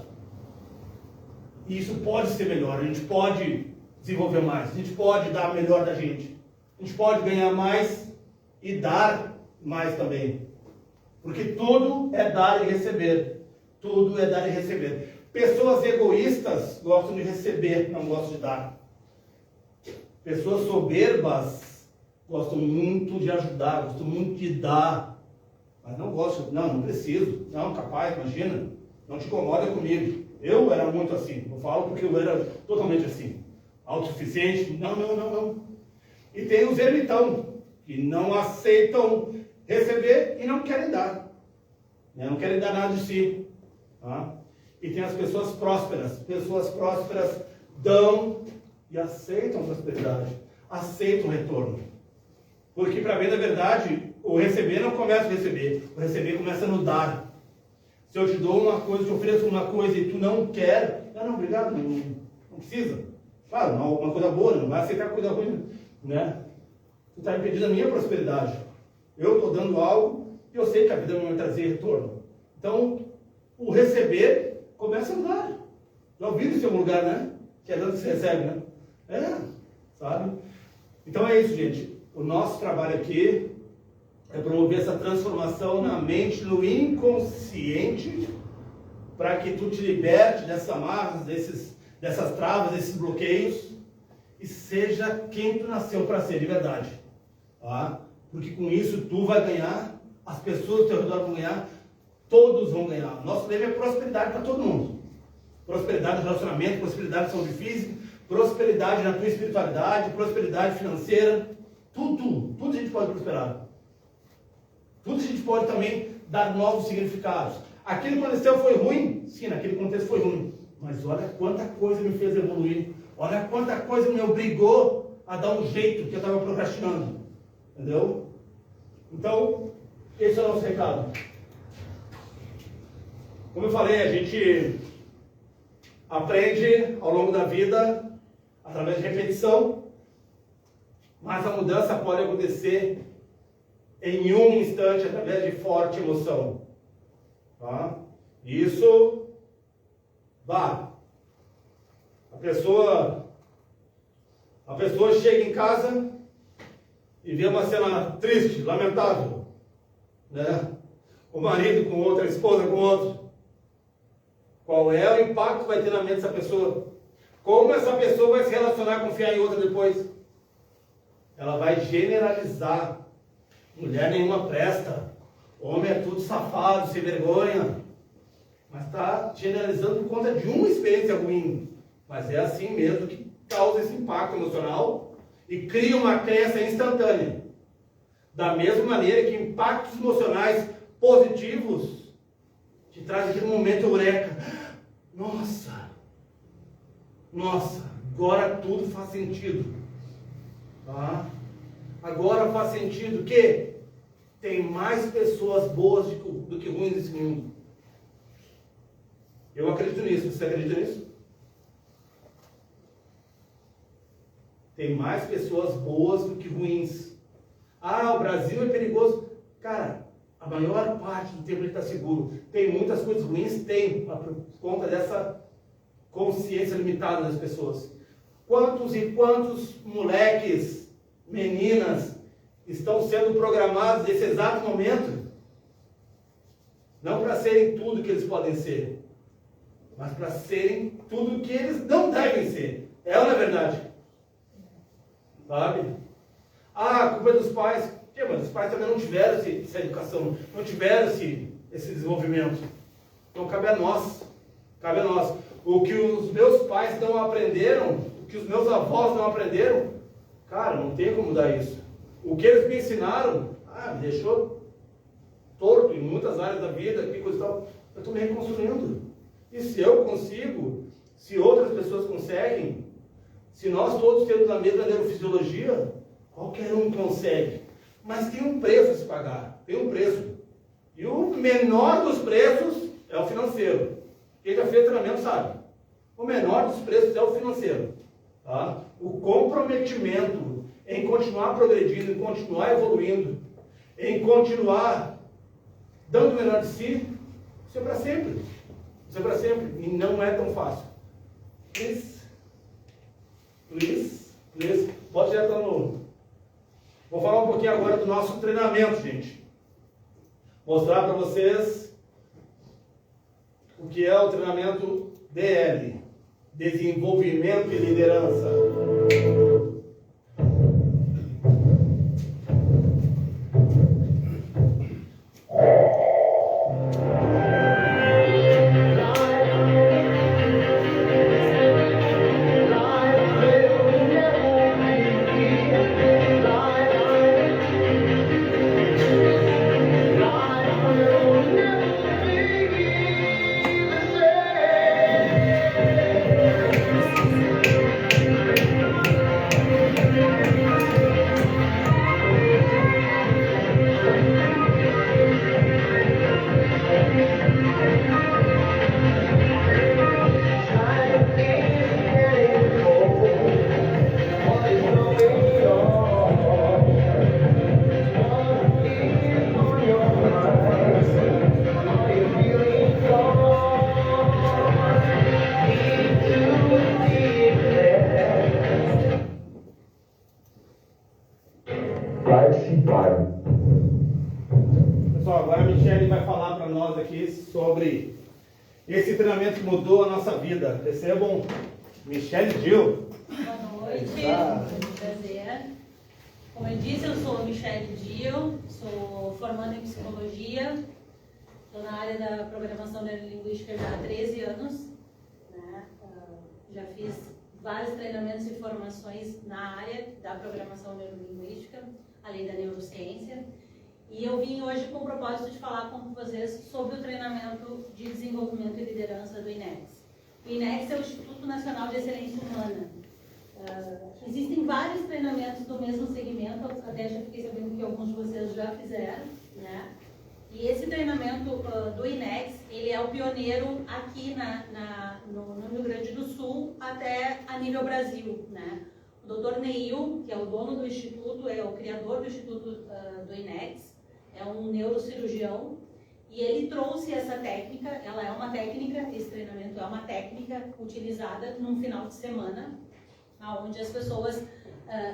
E isso pode ser melhor, a gente pode desenvolver mais, a gente pode dar melhor da gente, a gente pode ganhar mais e dar mais também. Porque tudo é dar e receber. Tudo é dar e receber. Pessoas egoístas gostam de receber, não gostam de dar. Pessoas soberbas gostam muito de ajudar, gostam muito de dar. Mas não gostam, não preciso, não, capaz, imagina, não te incomoda comigo. Eu era muito assim, eu falo porque eu era totalmente assim, autossuficiente, não. E tem os ermitão, que não aceitam receber e não querem dar, né? Não querem dar nada de si. Tá? E tem as pessoas prósperas dão e aceitam a prosperidade, aceitam o retorno. Porque, para bem da verdade, o receber não começa a receber, o receber começa no dar. Se eu te dou uma coisa, te ofereço uma coisa e tu não quer, não, obrigado, não precisa. Claro, uma coisa boa, não vai aceitar coisa ruim, né? Tu está impedindo a minha prosperidade. Eu estou dando algo e eu sei que a vida não vai trazer retorno. Então, o receber começa a dar. Já ouviram isso em algum lugar, né? Que é dando que se recebe, né? Sabe? Então é isso, gente. O nosso trabalho aqui é promover essa transformação na mente, no inconsciente, para que tu te liberte dessas amarras, dessas travas, desses bloqueios, e seja quem tu nasceu para ser de verdade. Tá? Porque com isso tu vai ganhar, as pessoas ao teu redor vão ganhar, todos vão ganhar. Nosso lema é prosperidade para todo mundo. Prosperidade no relacionamento, prosperidade na saúde física, prosperidade na tua espiritualidade, prosperidade financeira. Tudo a gente pode prosperar. Tudo a gente pode também dar novos significados. Aquilo que aconteceu foi ruim? Sim, naquele contexto foi ruim. Mas olha quanta coisa me fez evoluir. Olha quanta coisa me obrigou a dar um jeito que eu estava procrastinando. Entendeu? Então, esse é o nosso recado. Como eu falei, a gente aprende ao longo da vida, através de repetição, mas a mudança pode acontecer em um instante, através de forte emoção. Tá? Isso vale. A pessoa chega em casa e vê uma cena triste, lamentável, né? O marido com outra, a esposa com outro. Qual é o impacto que vai ter na mente dessa pessoa? Como essa pessoa vai se relacionar, confiar em outra depois? Ela vai generalizar. Mulher nenhuma presta. Homem é tudo safado, sem vergonha. Mas está generalizando por conta de uma experiência ruim. Mas é assim mesmo que causa esse impacto emocional e cria uma crença instantânea. Da mesma maneira que impactos emocionais positivos te trazem aquele momento eureka. Nossa, agora tudo faz sentido. Tá? Agora faz sentido que tem mais pessoas boas do que ruins nesse mundo. Eu acredito nisso. Você acredita nisso? Tem mais pessoas boas do que ruins. Ah, o Brasil é perigoso. Cara, a maior parte do tempo ele está seguro. Tem muitas coisas ruins? Tem, por conta dessa consciência limitada das pessoas. Quantos e quantos moleques, meninas, estão sendo programados nesse exato momento? Não para serem tudo que eles podem ser, mas para serem tudo que eles não devem ser. É ou não é verdade? Sabe? Ah, a culpa é dos pais. Mas os pais também não tiveram essa educação, não tiveram esse desenvolvimento. Então cabe a nós. Cabe a nós. O que os meus pais não aprenderam, o que os meus avós não aprenderam, cara, não tem como mudar isso. O que eles me ensinaram, me deixou torto em muitas áreas da vida, que coisa e tal. Eu estou me reconstruindo. E se eu consigo, se outras pessoas conseguem, se nós todos temos a mesma neurofisiologia, qualquer um consegue. Mas tem um preço a se pagar. Tem um preço. E o menor dos preços é o financeiro. Quem já fez treinamento sabe. O menor dos preços é o financeiro. Tá? O comprometimento em continuar progredindo, em continuar evoluindo, em continuar dando o melhor de si, isso é para sempre. Isso é para sempre. E não é tão fácil. Please. Pode já estar no... Vou falar um pouquinho agora do nosso treinamento, gente. Mostrar para vocês o que é o treinamento DL, Desenvolvimento e Liderança. Pessoal, agora a Michele vai falar para nós aqui sobre esse treinamento que mudou a nossa vida. Recebam Michele Gil. Boa noite, muito prazer. Como eu disse, eu sou Michele Gil, sou formanda em psicologia, estou na área da programação neurolinguística já há 13 anos. já fiz vários treinamentos e formações na área da programação neurolinguística, além da neurociência. E eu vim hoje com o propósito de falar com vocês sobre o treinamento de desenvolvimento e liderança do INEX. O INEX é o Instituto Nacional de Excelência Humana. Existem vários treinamentos do mesmo segmento, até já fiquei sabendo que alguns de vocês já fizeram, né? E esse treinamento do INEX, ele é o pioneiro aqui no Rio Grande do Sul, até a nível Brasil, né? O Dr. Neil, que é o dono do Instituto, é o criador do Instituto do INEX, é um neurocirurgião, e ele trouxe essa técnica, ela é uma técnica, esse treinamento é uma técnica utilizada num final de semana, onde as pessoas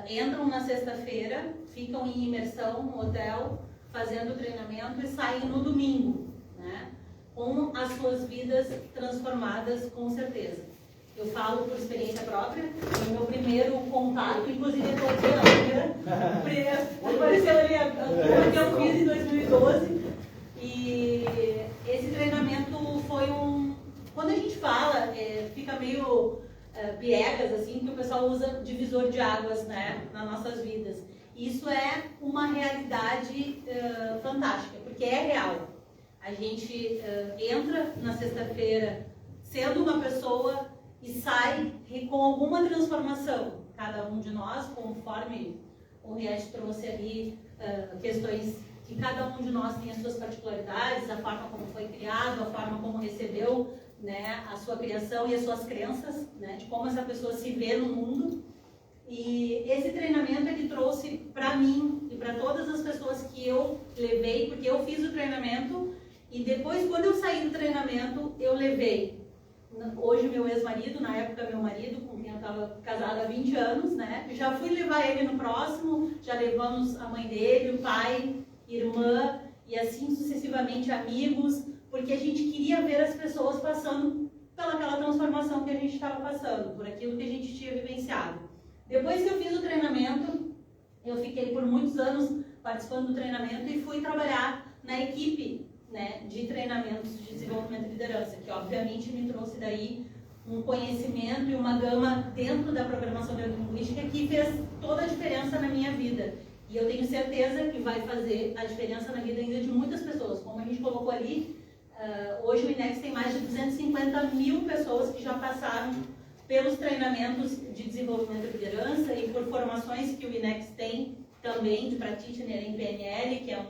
entram na sexta-feira, ficam em imersão no hotel, fazendo o treinamento e saem no domingo, né? Com as suas vidas transformadas, com certeza. Eu falo por experiência própria, foi o meu primeiro contato, inclusive eu estou aqui, apareceu ali a turma que eu fiz em 2012, e esse treinamento foi quando a gente fala, fica meio piegas, assim, que o pessoal usa divisor de águas, né, nas nossas vidas. Isso é uma realidade fantástica, porque é real. A gente entra na sexta-feira sendo uma pessoa e sai com alguma transformação. Cada um de nós, conforme o Riad trouxe ali, questões que cada um de nós tem as suas particularidades, a forma como foi criado, a forma como recebeu, né, a sua criação e as suas crenças, né, de como essa pessoa se vê no mundo. E esse treinamento ele trouxe para mim e para todas as pessoas que eu levei, porque eu fiz o treinamento e depois, quando eu saí do treinamento, eu levei hoje meu ex-marido, na época meu marido, com quem eu estava casada há 20 anos, né? Já fui levar ele no próximo, já levamos a mãe dele, o pai, irmã e assim sucessivamente amigos, porque a gente queria ver as pessoas passando pelaquela transformação que a gente estava passando, por aquilo que a gente tinha vivenciado. Depois que eu fiz o treinamento, eu fiquei por muitos anos participando do treinamento e fui trabalhar na equipe, né, de treinamentos de desenvolvimento e liderança, que obviamente me trouxe daí um conhecimento e uma gama dentro da programação neurolinguística que fez toda a diferença na minha vida. E eu tenho certeza que vai fazer a diferença na vida ainda de muitas pessoas. Como a gente colocou ali, hoje o INEX tem mais de 250 mil pessoas que já passaram pelos treinamentos de desenvolvimento e liderança e por formações que o INEX tem também, de practitioner em PNL, que é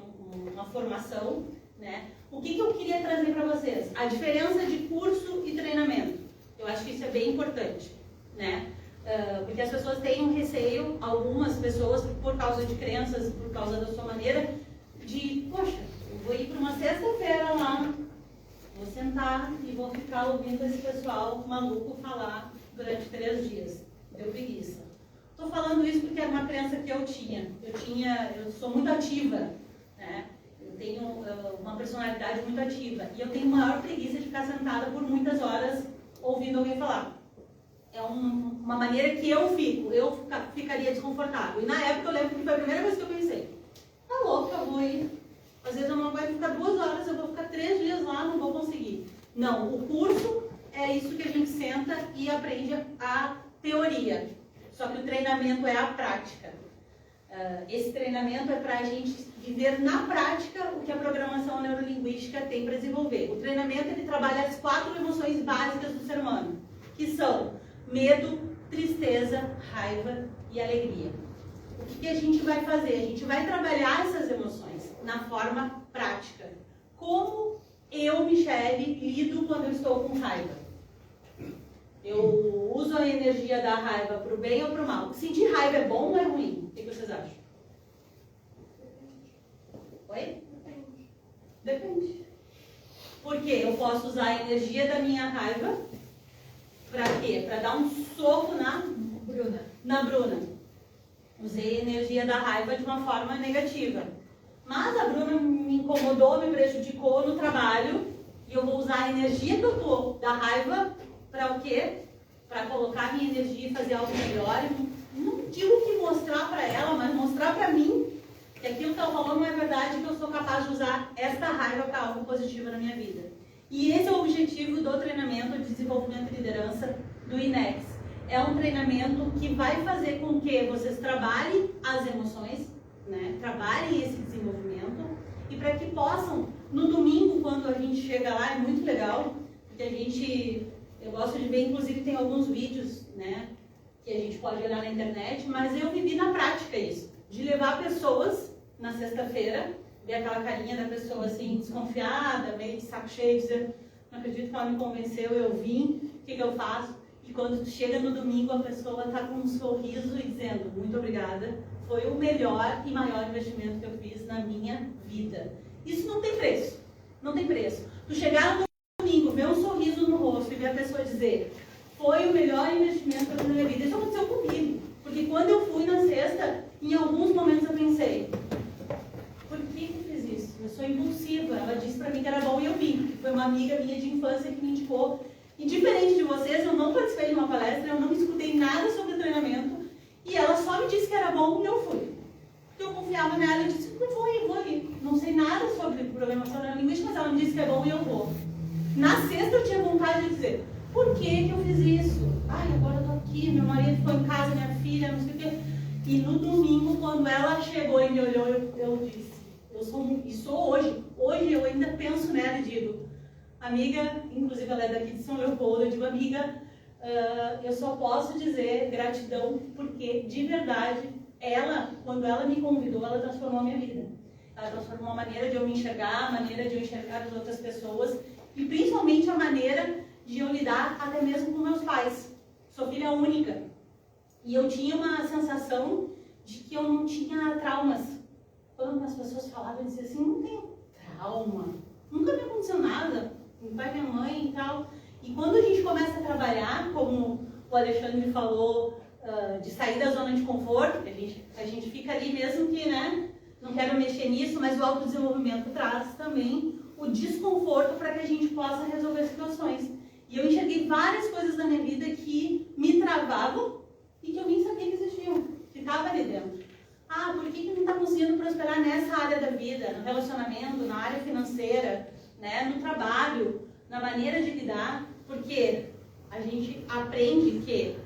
uma formação, né? O que eu queria trazer para vocês? A diferença de curso e treinamento. Eu acho que isso é bem importante, né? Porque as pessoas têm um receio, algumas pessoas, por causa de crenças, por causa da sua maneira, de, poxa, eu vou ir para uma sexta-feira lá, vou sentar e vou ficar ouvindo esse pessoal maluco falar durante 3 dias. Deu preguiça. Estou falando isso porque era uma crença que eu tinha. Eu sou muito ativa, né? Eu tenho uma personalidade muito ativa e eu tenho maior preguiça de ficar sentada por muitas horas ouvindo alguém falar. É uma maneira que eu ficaria desconfortável. E na época eu lembro que foi a primeira vez que eu pensei, tá louca, eu vou ir. Às vezes eu não aguento ficar 2 horas, eu vou ficar 3 dias lá, não vou conseguir. Não, o curso é isso que a gente senta e aprende a teoria. Só que o treinamento é a prática. Esse treinamento é para a gente viver na prática o que a programação neurolinguística tem para desenvolver. O treinamento ele trabalha as 4 emoções básicas do ser humano, que são medo, tristeza, raiva e alegria. O que a gente vai fazer? A gente vai trabalhar essas emoções na forma prática. Como eu, Michele, lido quando eu estou com raiva? Eu uso a energia da raiva para o bem ou para o mal? Sentir raiva é bom ou é ruim? O que vocês acham? Oi? Depende. Porque eu posso usar a energia da minha raiva para quê? Para dar um soco na Bruna. Usei a energia da raiva de uma forma negativa. Mas a Bruna me incomodou, me prejudicou no trabalho e eu vou usar a energia que eu tô da raiva para o quê? Para colocar minha energia e fazer algo melhor. Não digo que mostrar para ela, mas mostrar para mim que aquilo que ela falou não é verdade, que eu sou capaz de usar esta raiva para algo positivo na minha vida. E esse é o objetivo do treinamento de desenvolvimento e liderança do INEX. É um treinamento que vai fazer com que vocês trabalhem as emoções, né? Trabalhem esse desenvolvimento e para que possam, no domingo, quando a gente chega lá, é muito legal, porque eu gosto de ver, inclusive tem alguns vídeos, né, que a gente pode olhar na internet, mas eu vivi na prática isso, de levar pessoas na sexta-feira, ver aquela carinha da pessoa assim, desconfiada, meio de saco cheio, dizer, não acredito que ela me convenceu, eu vim, o que eu faço? E quando chega no domingo, a pessoa está com um sorriso e dizendo, muito obrigada, foi o melhor e maior investimento que eu fiz na minha vida. Isso não tem preço, não tem preço. Tu chegar no domingo, ver um sorriso no rosto e ver a pessoa dizer, foi o melhor investimento que eu fiz na minha vida. Isso aconteceu comigo, porque quando eu fui na sexta, em alguns momentos eu pensei, por que eu fiz isso? Eu sou impulsiva, ela disse pra mim que era bom e eu vim. Foi uma amiga minha de infância que me indicou. E diferente de vocês, eu não participei de uma palestra, eu não escutei nada sobre treinamento e ela só me disse que era bom e eu fui. Porque eu confiava nela e disse, não vou, eu vou ali. Não sei nada sobre programação neurolinguística, mas ela me disse que é bom e eu vou. Na sexta eu tinha vontade de dizer, por que eu fiz isso? Ai, agora eu tô aqui, meu marido ficou em casa, minha filha, não sei o quê. E no domingo, quando ela chegou e me olhou, eu disse, e sou hoje. Hoje eu ainda penso nela e digo, amiga, inclusive ela é daqui de São Leopoldo, eu digo, amiga, eu só posso dizer gratidão, porque de verdade, quando ela me convidou, ela transformou a minha vida. Ela transformou a maneira de eu me enxergar, a maneira de eu enxergar as outras pessoas, e principalmente a maneira de eu lidar até mesmo com meus pais. Sou filha única. E eu tinha uma sensação de que eu não tinha traumas. Quando as pessoas falavam, eu dizia assim, não tenho trauma. Nunca me aconteceu nada. Meu pai, minha mãe e tal. E quando a gente começa a trabalhar, como o Alexandre falou, de sair da zona de conforto, a gente fica ali mesmo que, né, não quero mexer nisso, mas o autodesenvolvimento traz também o desconforto para que a gente possa resolver situações. E eu enxerguei várias coisas na minha vida que me travavam e que eu nem sabia que existiam, que estava ali dentro. Ah, por que não está conseguindo prosperar nessa área da vida, no relacionamento, na área financeira, né, no trabalho, na maneira de lidar? Porque a gente aprende que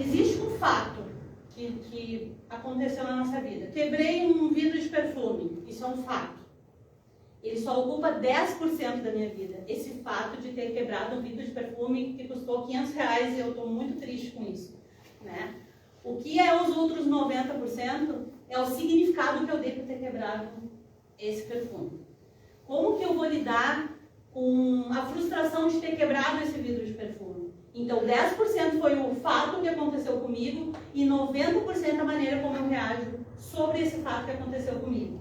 existe um fato que aconteceu na nossa vida. Quebrei um vidro de perfume, isso é um fato. Ele só ocupa 10% da minha vida. Esse fato de ter quebrado um vidro de perfume que custou R$500 e eu estou muito triste com isso, né? O que é os outros 90% é o significado que eu dei por ter quebrado esse perfume. Como que eu vou lidar com a frustração de ter quebrado esse vidro de perfume? Então, 10% foi o fato que aconteceu comigo e 90% a maneira como eu reajo sobre esse fato que aconteceu comigo.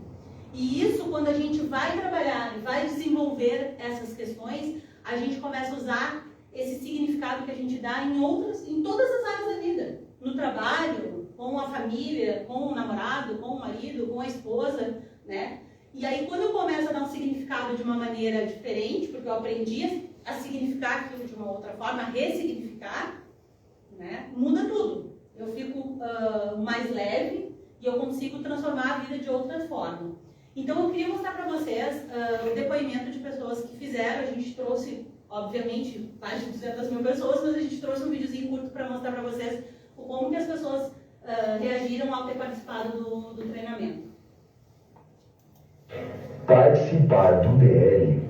E isso, quando a gente vai trabalhar e vai desenvolver essas questões, a gente começa a usar esse significado que a gente dá em todas as áreas da vida. No trabalho, com a família, com o namorado, com o marido, com a esposa, né? E aí, quando eu começo a dar um significado de uma maneira diferente, porque eu aprendi a significar aquilo de uma outra forma, a ressignificar, né? Muda tudo. Eu fico mais leve e eu consigo transformar a vida de outra forma. Então, eu queria mostrar para vocês o depoimento de pessoas que fizeram. A gente trouxe, obviamente, mais de 200 mil pessoas, mas a gente trouxe um videozinho curto para mostrar para vocês como que as pessoas reagiram ao ter participado do treinamento. Participar do DL,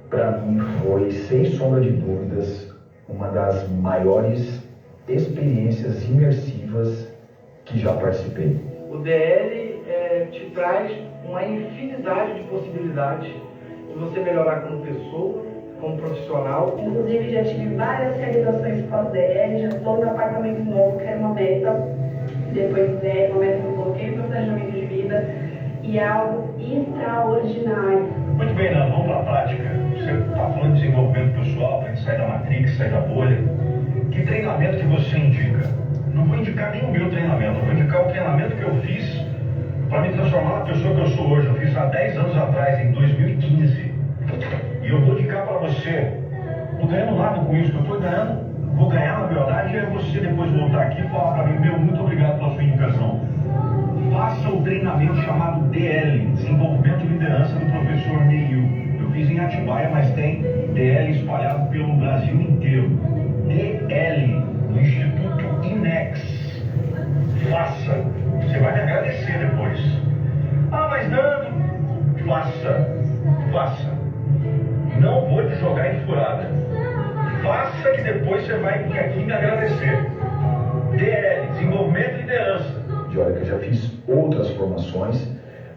para mim, foi, sem sombra de dúvidas, uma das maiores experiências imersivas que já participei. O DL te traz uma infinidade de possibilidades de você melhorar como pessoa, como profissional. Inclusive, já tive várias realizações pós-DL, já estou no apartamento novo, que era uma meta. Depois do DL, uma meta que eu coloquei no planejamento de vida, e é algo extraordinário. Muito bem, Nando, vamos para a prática. Você está falando de desenvolvimento pessoal, para a gente sair da matrix, sair da bolha. Que treinamento que você indica? Não vou indicar nem o meu treinamento, eu vou indicar o treinamento que eu fiz para me transformar na pessoa que eu sou hoje. Eu fiz há 10 anos atrás, em 2015. E eu vou indicar para você, não ganhando nada com isso, que eu estou ganhando, vou ganhar na verdade, é você depois voltar aqui e falar para mim, meu, muito obrigado pela sua indicação. Faça o treinamento chamado DL, Desenvolvimento e Liderança, do professor Neil. Eu fiz fiz em Atibaia, mas tem DL espalhado pelo Brasil inteiro. DL, do Instituto INEX. Faça. Você vai me agradecer depois. Ah, mas Nando, faça. Não vou te jogar em furada. Faça que depois você vai vir aqui me agradecer. DL, Desenvolvimento e Liderança. De olha que eu já fiz outras formações,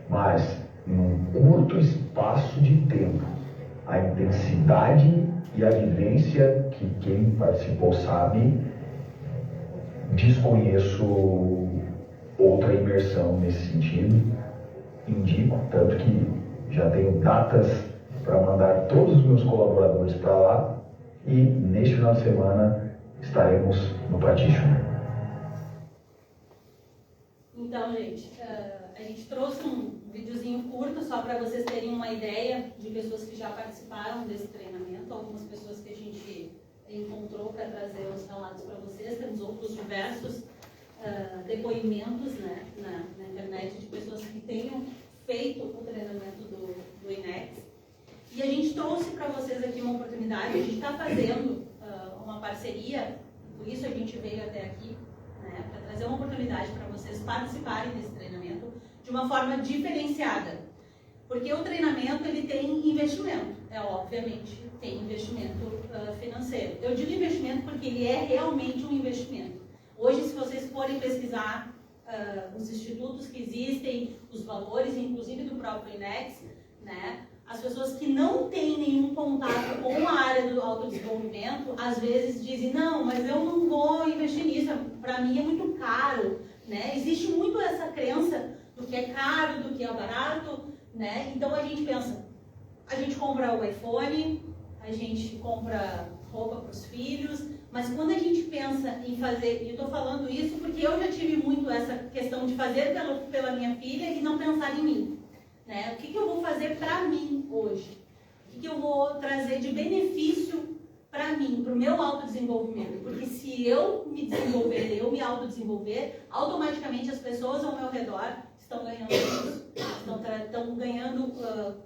mas num curto espaço de tempo, a intensidade e a vivência que quem participou sabe, desconheço outra imersão nesse sentido. Indico, tanto que já tenho datas para mandar todos os meus colaboradores para lá e neste final de semana estaremos no Practitioner. Então, gente, a gente trouxe um videozinho curto só para vocês terem uma ideia de pessoas que já participaram desse treinamento, algumas pessoas que a gente encontrou para trazer os relatos para vocês. Temos outros diversos depoimentos, né, na internet de pessoas que tenham feito o treinamento do INEX. E a gente trouxe para vocês aqui uma oportunidade. A gente está fazendo uma parceria, por isso a gente veio até aqui, né, para trazer uma oportunidade para vocês participarem desse treinamento de uma forma diferenciada. Porque o treinamento, ele tem investimento, obviamente, tem investimento financeiro. Eu digo investimento porque ele é realmente um investimento. Hoje, se vocês forem pesquisar os institutos que existem, os valores, inclusive do próprio INEX, né, as pessoas que não têm nenhum contato com a área do autodesenvolvimento, às vezes dizem, não, mas eu não vou investir nisso, para mim é muito caro, né? Existe muito essa crença do que é caro, do que é barato, né? Então a gente pensa, a gente compra o iPhone, a gente compra roupa para os filhos, mas quando a gente pensa em fazer, e eu estou falando isso porque eu já tive muito essa questão de fazer pela minha filha e não pensar em mim. Né? O que eu vou fazer para mim hoje? O que eu vou trazer de benefício para mim, para o meu autodesenvolvimento? Porque se eu me desenvolver, eu me autodesenvolver, automaticamente as pessoas ao meu redor estão ganhando isso, estão ganhando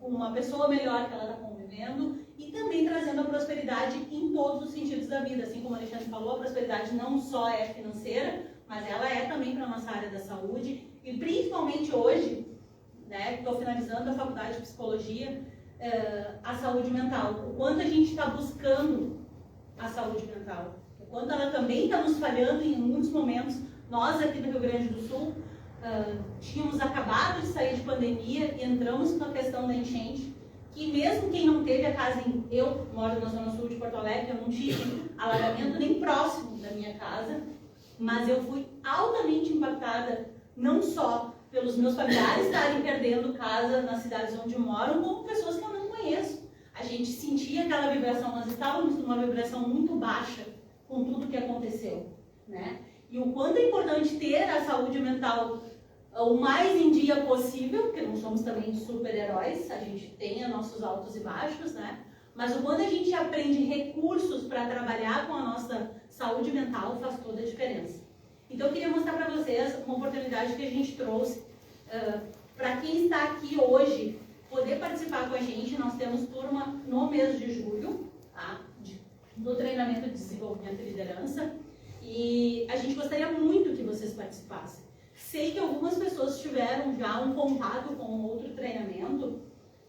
uma pessoa melhor que ela está convivendo e também trazendo a prosperidade em todos os sentidos da vida. Assim como o Alexandre falou, a prosperidade não só é financeira, mas ela é também para a nossa área da saúde e principalmente hoje, né, estou finalizando a faculdade de psicologia, a saúde mental. O quanto a gente está buscando a saúde mental. O quanto ela também está nos falhando em muitos momentos. Nós aqui do Rio Grande do Sul tínhamos acabado de sair de pandemia e entramos com a questão da enchente, que mesmo quem não teve a casa, eu moro na zona sul de Porto Alegre, eu não tive alagamento nem próximo da minha casa, mas eu fui altamente impactada, não só pelos meus familiares estarem perdendo casa nas cidades onde moram, como pessoas que eu não conheço. A gente sentia aquela vibração, nós estávamos numa vibração muito baixa com tudo que aconteceu, né? E o quanto é importante ter a saúde mental o mais em dia possível, porque não somos também super-heróis, a gente tem nossos altos e baixos, né? Mas o quanto a gente aprende recursos para trabalhar com a nossa saúde mental faz toda a diferença. Então eu queria mostrar para vocês uma oportunidade que a gente trouxe para quem está aqui hoje poder participar com a gente. Nós temos turma no mês de julho, tá? Do treinamento de desenvolvimento e liderança, e a gente gostaria muito que vocês participassem. Sei que algumas pessoas tiveram já um contato com outro treinamento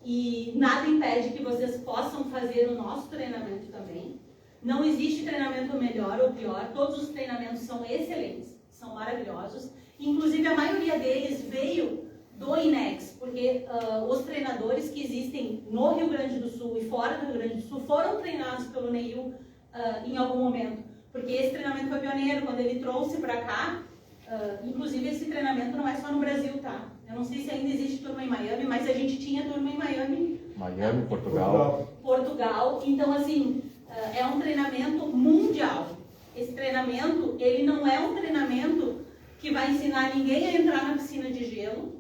e nada impede que vocês possam fazer o nosso treinamento também. Não existe treinamento melhor ou pior, todos os treinamentos são excelentes, são maravilhosos. Inclusive a maioria deles veio do INEX, porque os treinadores que existem no Rio Grande do Sul e fora do Rio Grande do Sul foram treinados pelo Neil em algum momento. Porque esse treinamento foi pioneiro, quando ele trouxe para cá. Inclusive esse treinamento não é só no Brasil, tá? Eu não sei se ainda existe turma em Miami, mas a gente tinha turma em Miami. Miami, Portugal. Então, assim, é um treinamento mundial. Esse treinamento, ele não é um treinamento que vai ensinar ninguém a entrar na piscina de gelo,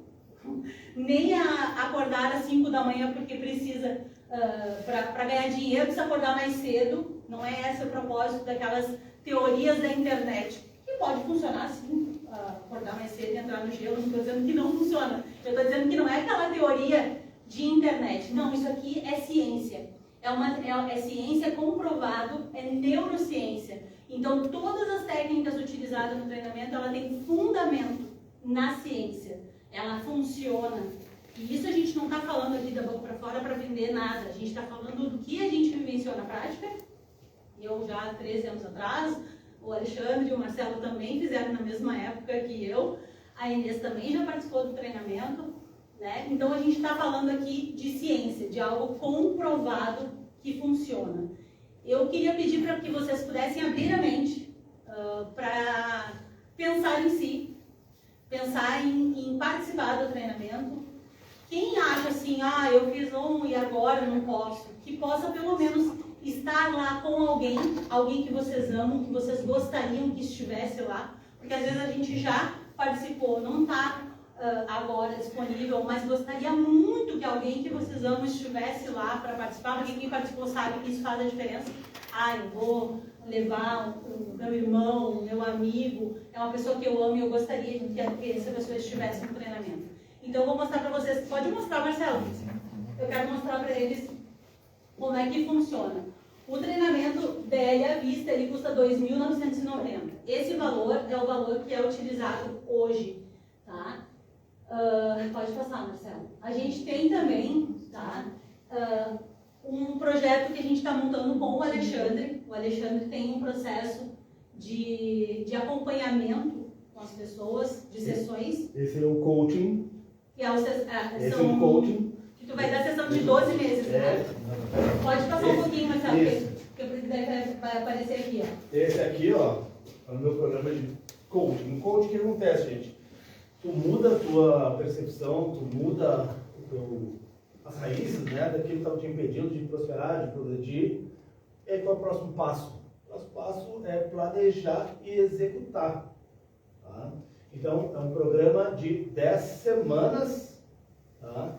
nem a acordar às 5 da manhã porque precisa, para ganhar dinheiro, precisa acordar mais cedo. Não é esse o propósito daquelas teorias da internet, que pode funcionar sim, acordar mais cedo e entrar no gelo. Não estou dizendo que não funciona, eu estou dizendo que não é aquela teoria de internet. Não, isso aqui é ciência. É ciência comprovado, é neurociência. Então, todas as técnicas utilizadas no treinamento, ela tem fundamento na ciência. Ela funciona. E isso a gente não está falando aqui da boca para fora para vender nada. A gente está falando do que a gente vivenciou na prática. Eu já há 13 anos atrás, o Alexandre e o Marcelo também fizeram na mesma época que eu. A Inês também já participou do treinamento, né? Então a gente está falando aqui de ciência, de algo comprovado que funciona. Eu queria pedir para que vocês pudessem abrir a mente para pensar em si, pensar em participar do treinamento. Quem acha assim, eu fiz um e agora não posso, que possa pelo menos estar lá com alguém que vocês amam, que vocês gostariam que estivesse lá, porque às vezes a gente já participou, não está agora disponível, mas gostaria muito que alguém que vocês amam estivesse lá para participar, porque quem participou sabe que isso faz a diferença. Eu vou levar o meu irmão, o meu amigo, é uma pessoa que eu amo e eu gostaria que essa pessoa estivesse no treinamento. Então eu vou mostrar para vocês, pode mostrar, Marcelo? Eu quero mostrar para eles como é que funciona. O treinamento DL à vista, ele custa R$ 2.990. Esse valor é o valor que é utilizado hoje, tá? Pode passar, Marcelo. A gente tem também, tá? Um projeto que a gente está montando com o Alexandre. O Alexandre tem um processo de acompanhamento com as pessoas, de sessões. Esse é o coaching. Que é o, Esse é o coaching. Que tu vai dar sessão de 12 meses, né? Pode passar um pouquinho, Marcelo, porque vai aparecer aqui, ó. Esse aqui, ó, é o meu programa de coaching. No coaching, o que acontece, gente? Tu muda a tua percepção, tu muda as raízes, né, daquilo que estava te impedindo de prosperar, de progredir. E aí, qual é o próximo passo? O próximo passo é planejar e executar. Tá? Então, é um programa de 10 semanas, tá?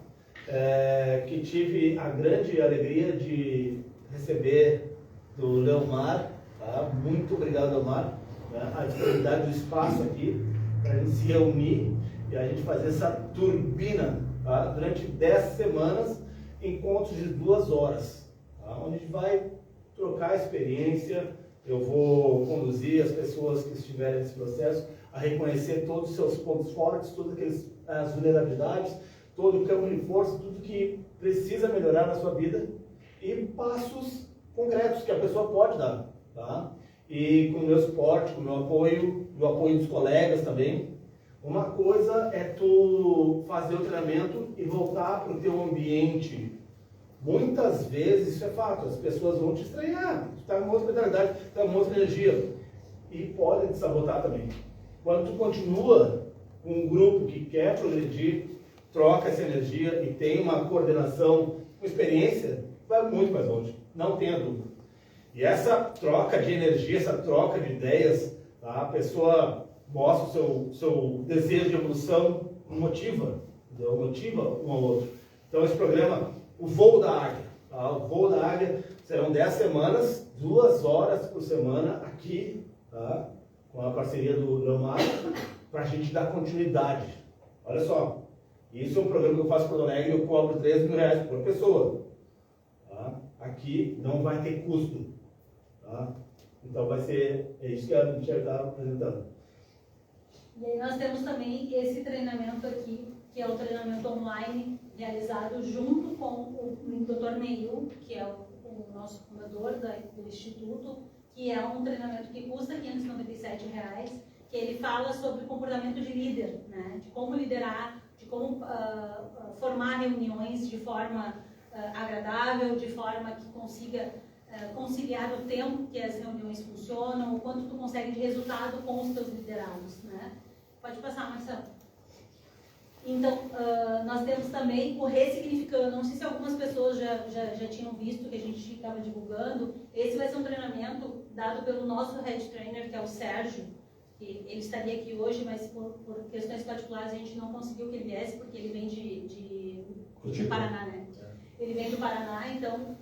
Que tive a grande alegria de receber do Leomar, tá? Muito obrigado, Leomar, né? A disponibilidade do espaço aqui para a gente se reunir e a gente fazer essa turbina, tá? Durante 10 semanas, encontros de 2 horas, tá? Onde a gente vai trocar experiência. Eu vou conduzir as pessoas que estiverem nesse processo a reconhecer todos os seus pontos fortes, todas as vulnerabilidades, todo o campo de força, tudo que precisa melhorar na sua vida e passos concretos que a pessoa pode dar, tá? E com o meu suporte, com o meu apoio dos colegas também. Uma coisa é tu fazer o treinamento e voltar para o teu ambiente. Muitas vezes, isso é fato, as pessoas vão te estranhar, tu está com outra mentalidade, tu está com outra energia e podem te sabotar também. Quando tu continua com um grupo que quer progredir, troca essa energia e tem uma coordenação com experiência, vai muito mais longe, não tenha dúvida. E essa troca de energia, essa troca de ideias, tá? A pessoa mostra o seu desejo de evolução, motiva um ao outro. Então esse programa, o Voo da Águia, tá? O Voo da Águia serão 10 semanas, 2 horas por semana aqui, tá? Com a parceria do Leomar, para a gente dar continuidade. Olha só, isso é um programa que eu faço em Porto Alegre, eu cobro R$13.000 por pessoa. Tá? Aqui não vai ter custo. Tá? Então vai ser, é isso que a gente vai estar apresentando. E aí nós temos também esse treinamento aqui, que é o treinamento online, realizado junto com o Dr. Neil, que é o nosso fundador do Instituto, que é um treinamento que custa R$ 597, que ele fala sobre comportamento de líder, né? De como liderar, de como formar reuniões de forma agradável, de forma que consiga conciliar o tempo que as reuniões funcionam, o quanto tu consegue de resultado com os teus liderados, né? Pode passar, Marcelo. Então, nós temos também o Ressignificando. Não sei se algumas pessoas já tinham visto que a gente estava divulgando. Esse vai ser um treinamento dado pelo nosso Head Trainer, que é o Sérgio. Que ele estaria aqui hoje, mas por questões particulares a gente não conseguiu que ele viesse, porque ele vem de Paraná, né? Ele vem do Paraná, então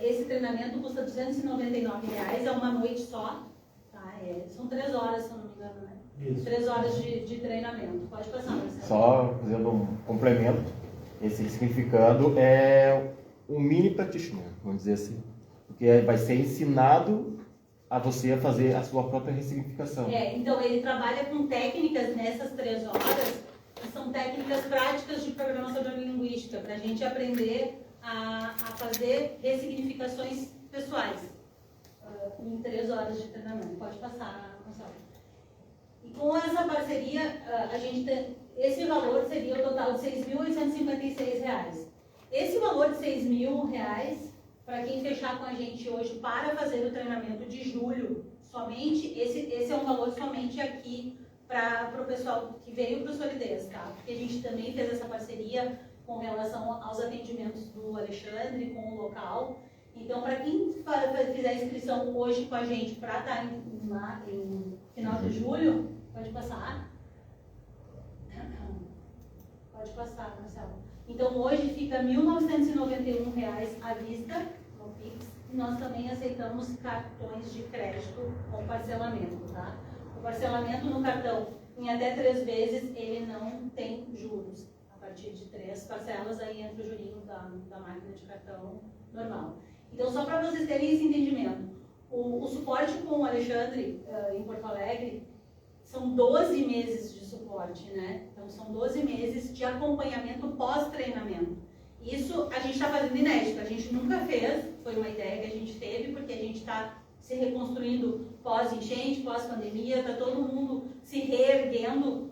esse treinamento custa R$ 299, é uma noite só. Tá? São 3 horas, se eu não me engano, né? Isso. 3 horas de treinamento. Pode passar, Marcelo. Só fazendo um complemento. Esse significando é um mini practitioner, vamos dizer assim. Porque vai ser ensinado a você a fazer a sua própria ressignificação. Então ele trabalha com técnicas nessas 3 horas, que são técnicas práticas de programação neurolinguística, para a gente aprender a fazer ressignificações pessoais em 3 horas de treinamento. Pode passar, Marcelo. E com essa parceria, esse valor seria o total de R$ 6.856. Esse valor de R$ 6.000, para quem fechar com a gente hoje para fazer o treinamento de julho, somente, esse é um valor somente aqui para o pessoal que veio para o Solidez, tá? Porque a gente também fez essa parceria com relação aos atendimentos do Alexandre, com o local. Então, para quem fizer a inscrição hoje com a gente para estar em final de julho, pode passar. Pode passar, Marcelo. Então, hoje fica R$ 1.991 à vista no Pix. E nós também aceitamos cartões de crédito com parcelamento, tá? O parcelamento no cartão em até 3 vezes, ele não tem juros. A partir de 3 parcelas, aí entra o jurinho da máquina de cartão normal. Então, só para vocês terem esse entendimento, o suporte com o Alexandre em Porto Alegre são 12 meses de suporte, né? Então, são 12 meses de acompanhamento pós-treinamento. Isso a gente está fazendo inédito, a gente nunca fez, foi uma ideia que a gente teve, porque a gente está se reconstruindo pós-enchente, pós-pandemia, está todo mundo se reerguendo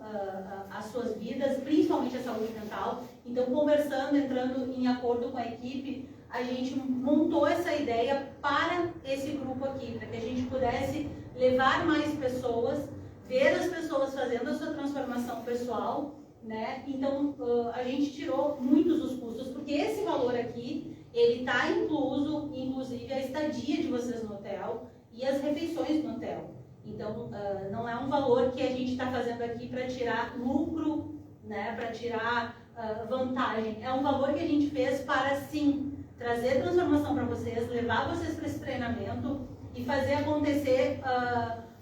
as suas vidas, principalmente a saúde mental. Então, conversando, entrando em acordo com a equipe, a gente montou essa ideia para esse grupo aqui, para que a gente pudesse levar mais pessoas, ver as pessoas fazendo a sua transformação pessoal, né? Então, a gente tirou muitos dos custos, porque esse valor aqui, ele está incluso, inclusive, a estadia de vocês no hotel e as refeições no hotel. Então, não é um valor que a gente está fazendo aqui para tirar lucro, né? Para tirar vantagem. É um valor que a gente fez para, sim, trazer transformação para vocês, levar vocês para esse treinamento e fazer acontecer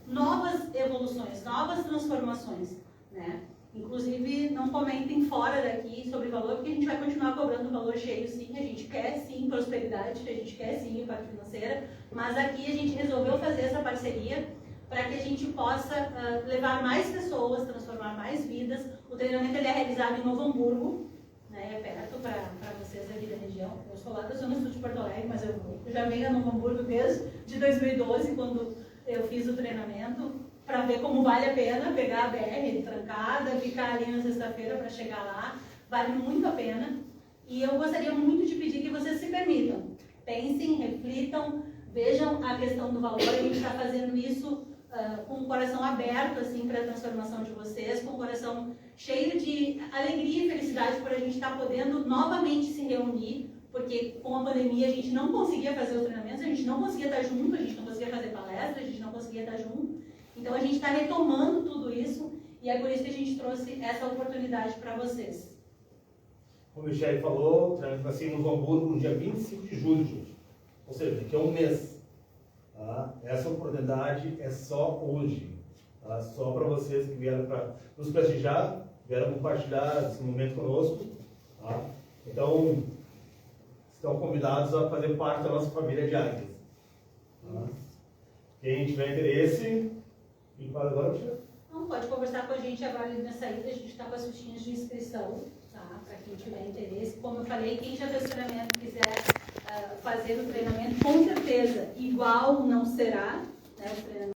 novas evoluções, novas transformações, né? Inclusive, não comentem fora daqui sobre valor, porque a gente vai continuar cobrando o valor cheio, sim. A gente quer, sim, prosperidade, a gente quer, sim, a parte financeira, mas aqui a gente resolveu fazer essa parceria para que a gente possa levar mais pessoas, transformar mais vidas. O treinamento ele é realizado em Novo Hamburgo, né? É perto para vocês aqui da região. Eu sou lá da Zona Sul de Porto Alegre, mas eu já venho a Novo Hamburgo desde 2012, quando eu fiz o treinamento, para ver como vale a pena pegar a BR trancada, ficar ali na sexta-feira para chegar lá. Vale muito a pena. E eu gostaria muito de pedir que vocês se permitam. Pensem, reflitam, vejam a questão do valor. A gente está fazendo isso com o coração aberto assim, para a transformação de vocês, com o coração cheio de alegria e felicidade por a gente estar podendo novamente se reunir, porque com a pandemia a gente não conseguia fazer os treinamentos, a gente não conseguia estar junto, a gente não conseguia fazer palestra, a gente não conseguia estar junto. Então, a gente está retomando tudo isso e é por isso que a gente trouxe essa oportunidade para vocês. Como o Michele falou, o treinamento vai ser em Novo Hamburgo no dia 25 de julho, gente. Ou seja, daqui a um mês. Tá? Essa oportunidade é só hoje. Tá? Só para vocês que vieram para nos prestigiar, vieram compartilhar esse momento conosco. Tá? Então, estão convidados a fazer parte da nossa família de Águias. Tá? Quem tiver interesse... E qual agora, Michele? Não, pode conversar com a gente agora ali na saída, a gente está com as fichinhas de inscrição, tá? Para quem tiver interesse. Como eu falei, quem já fez treinamento e quiser fazer o treinamento, com certeza, igual não será, né? O treinamento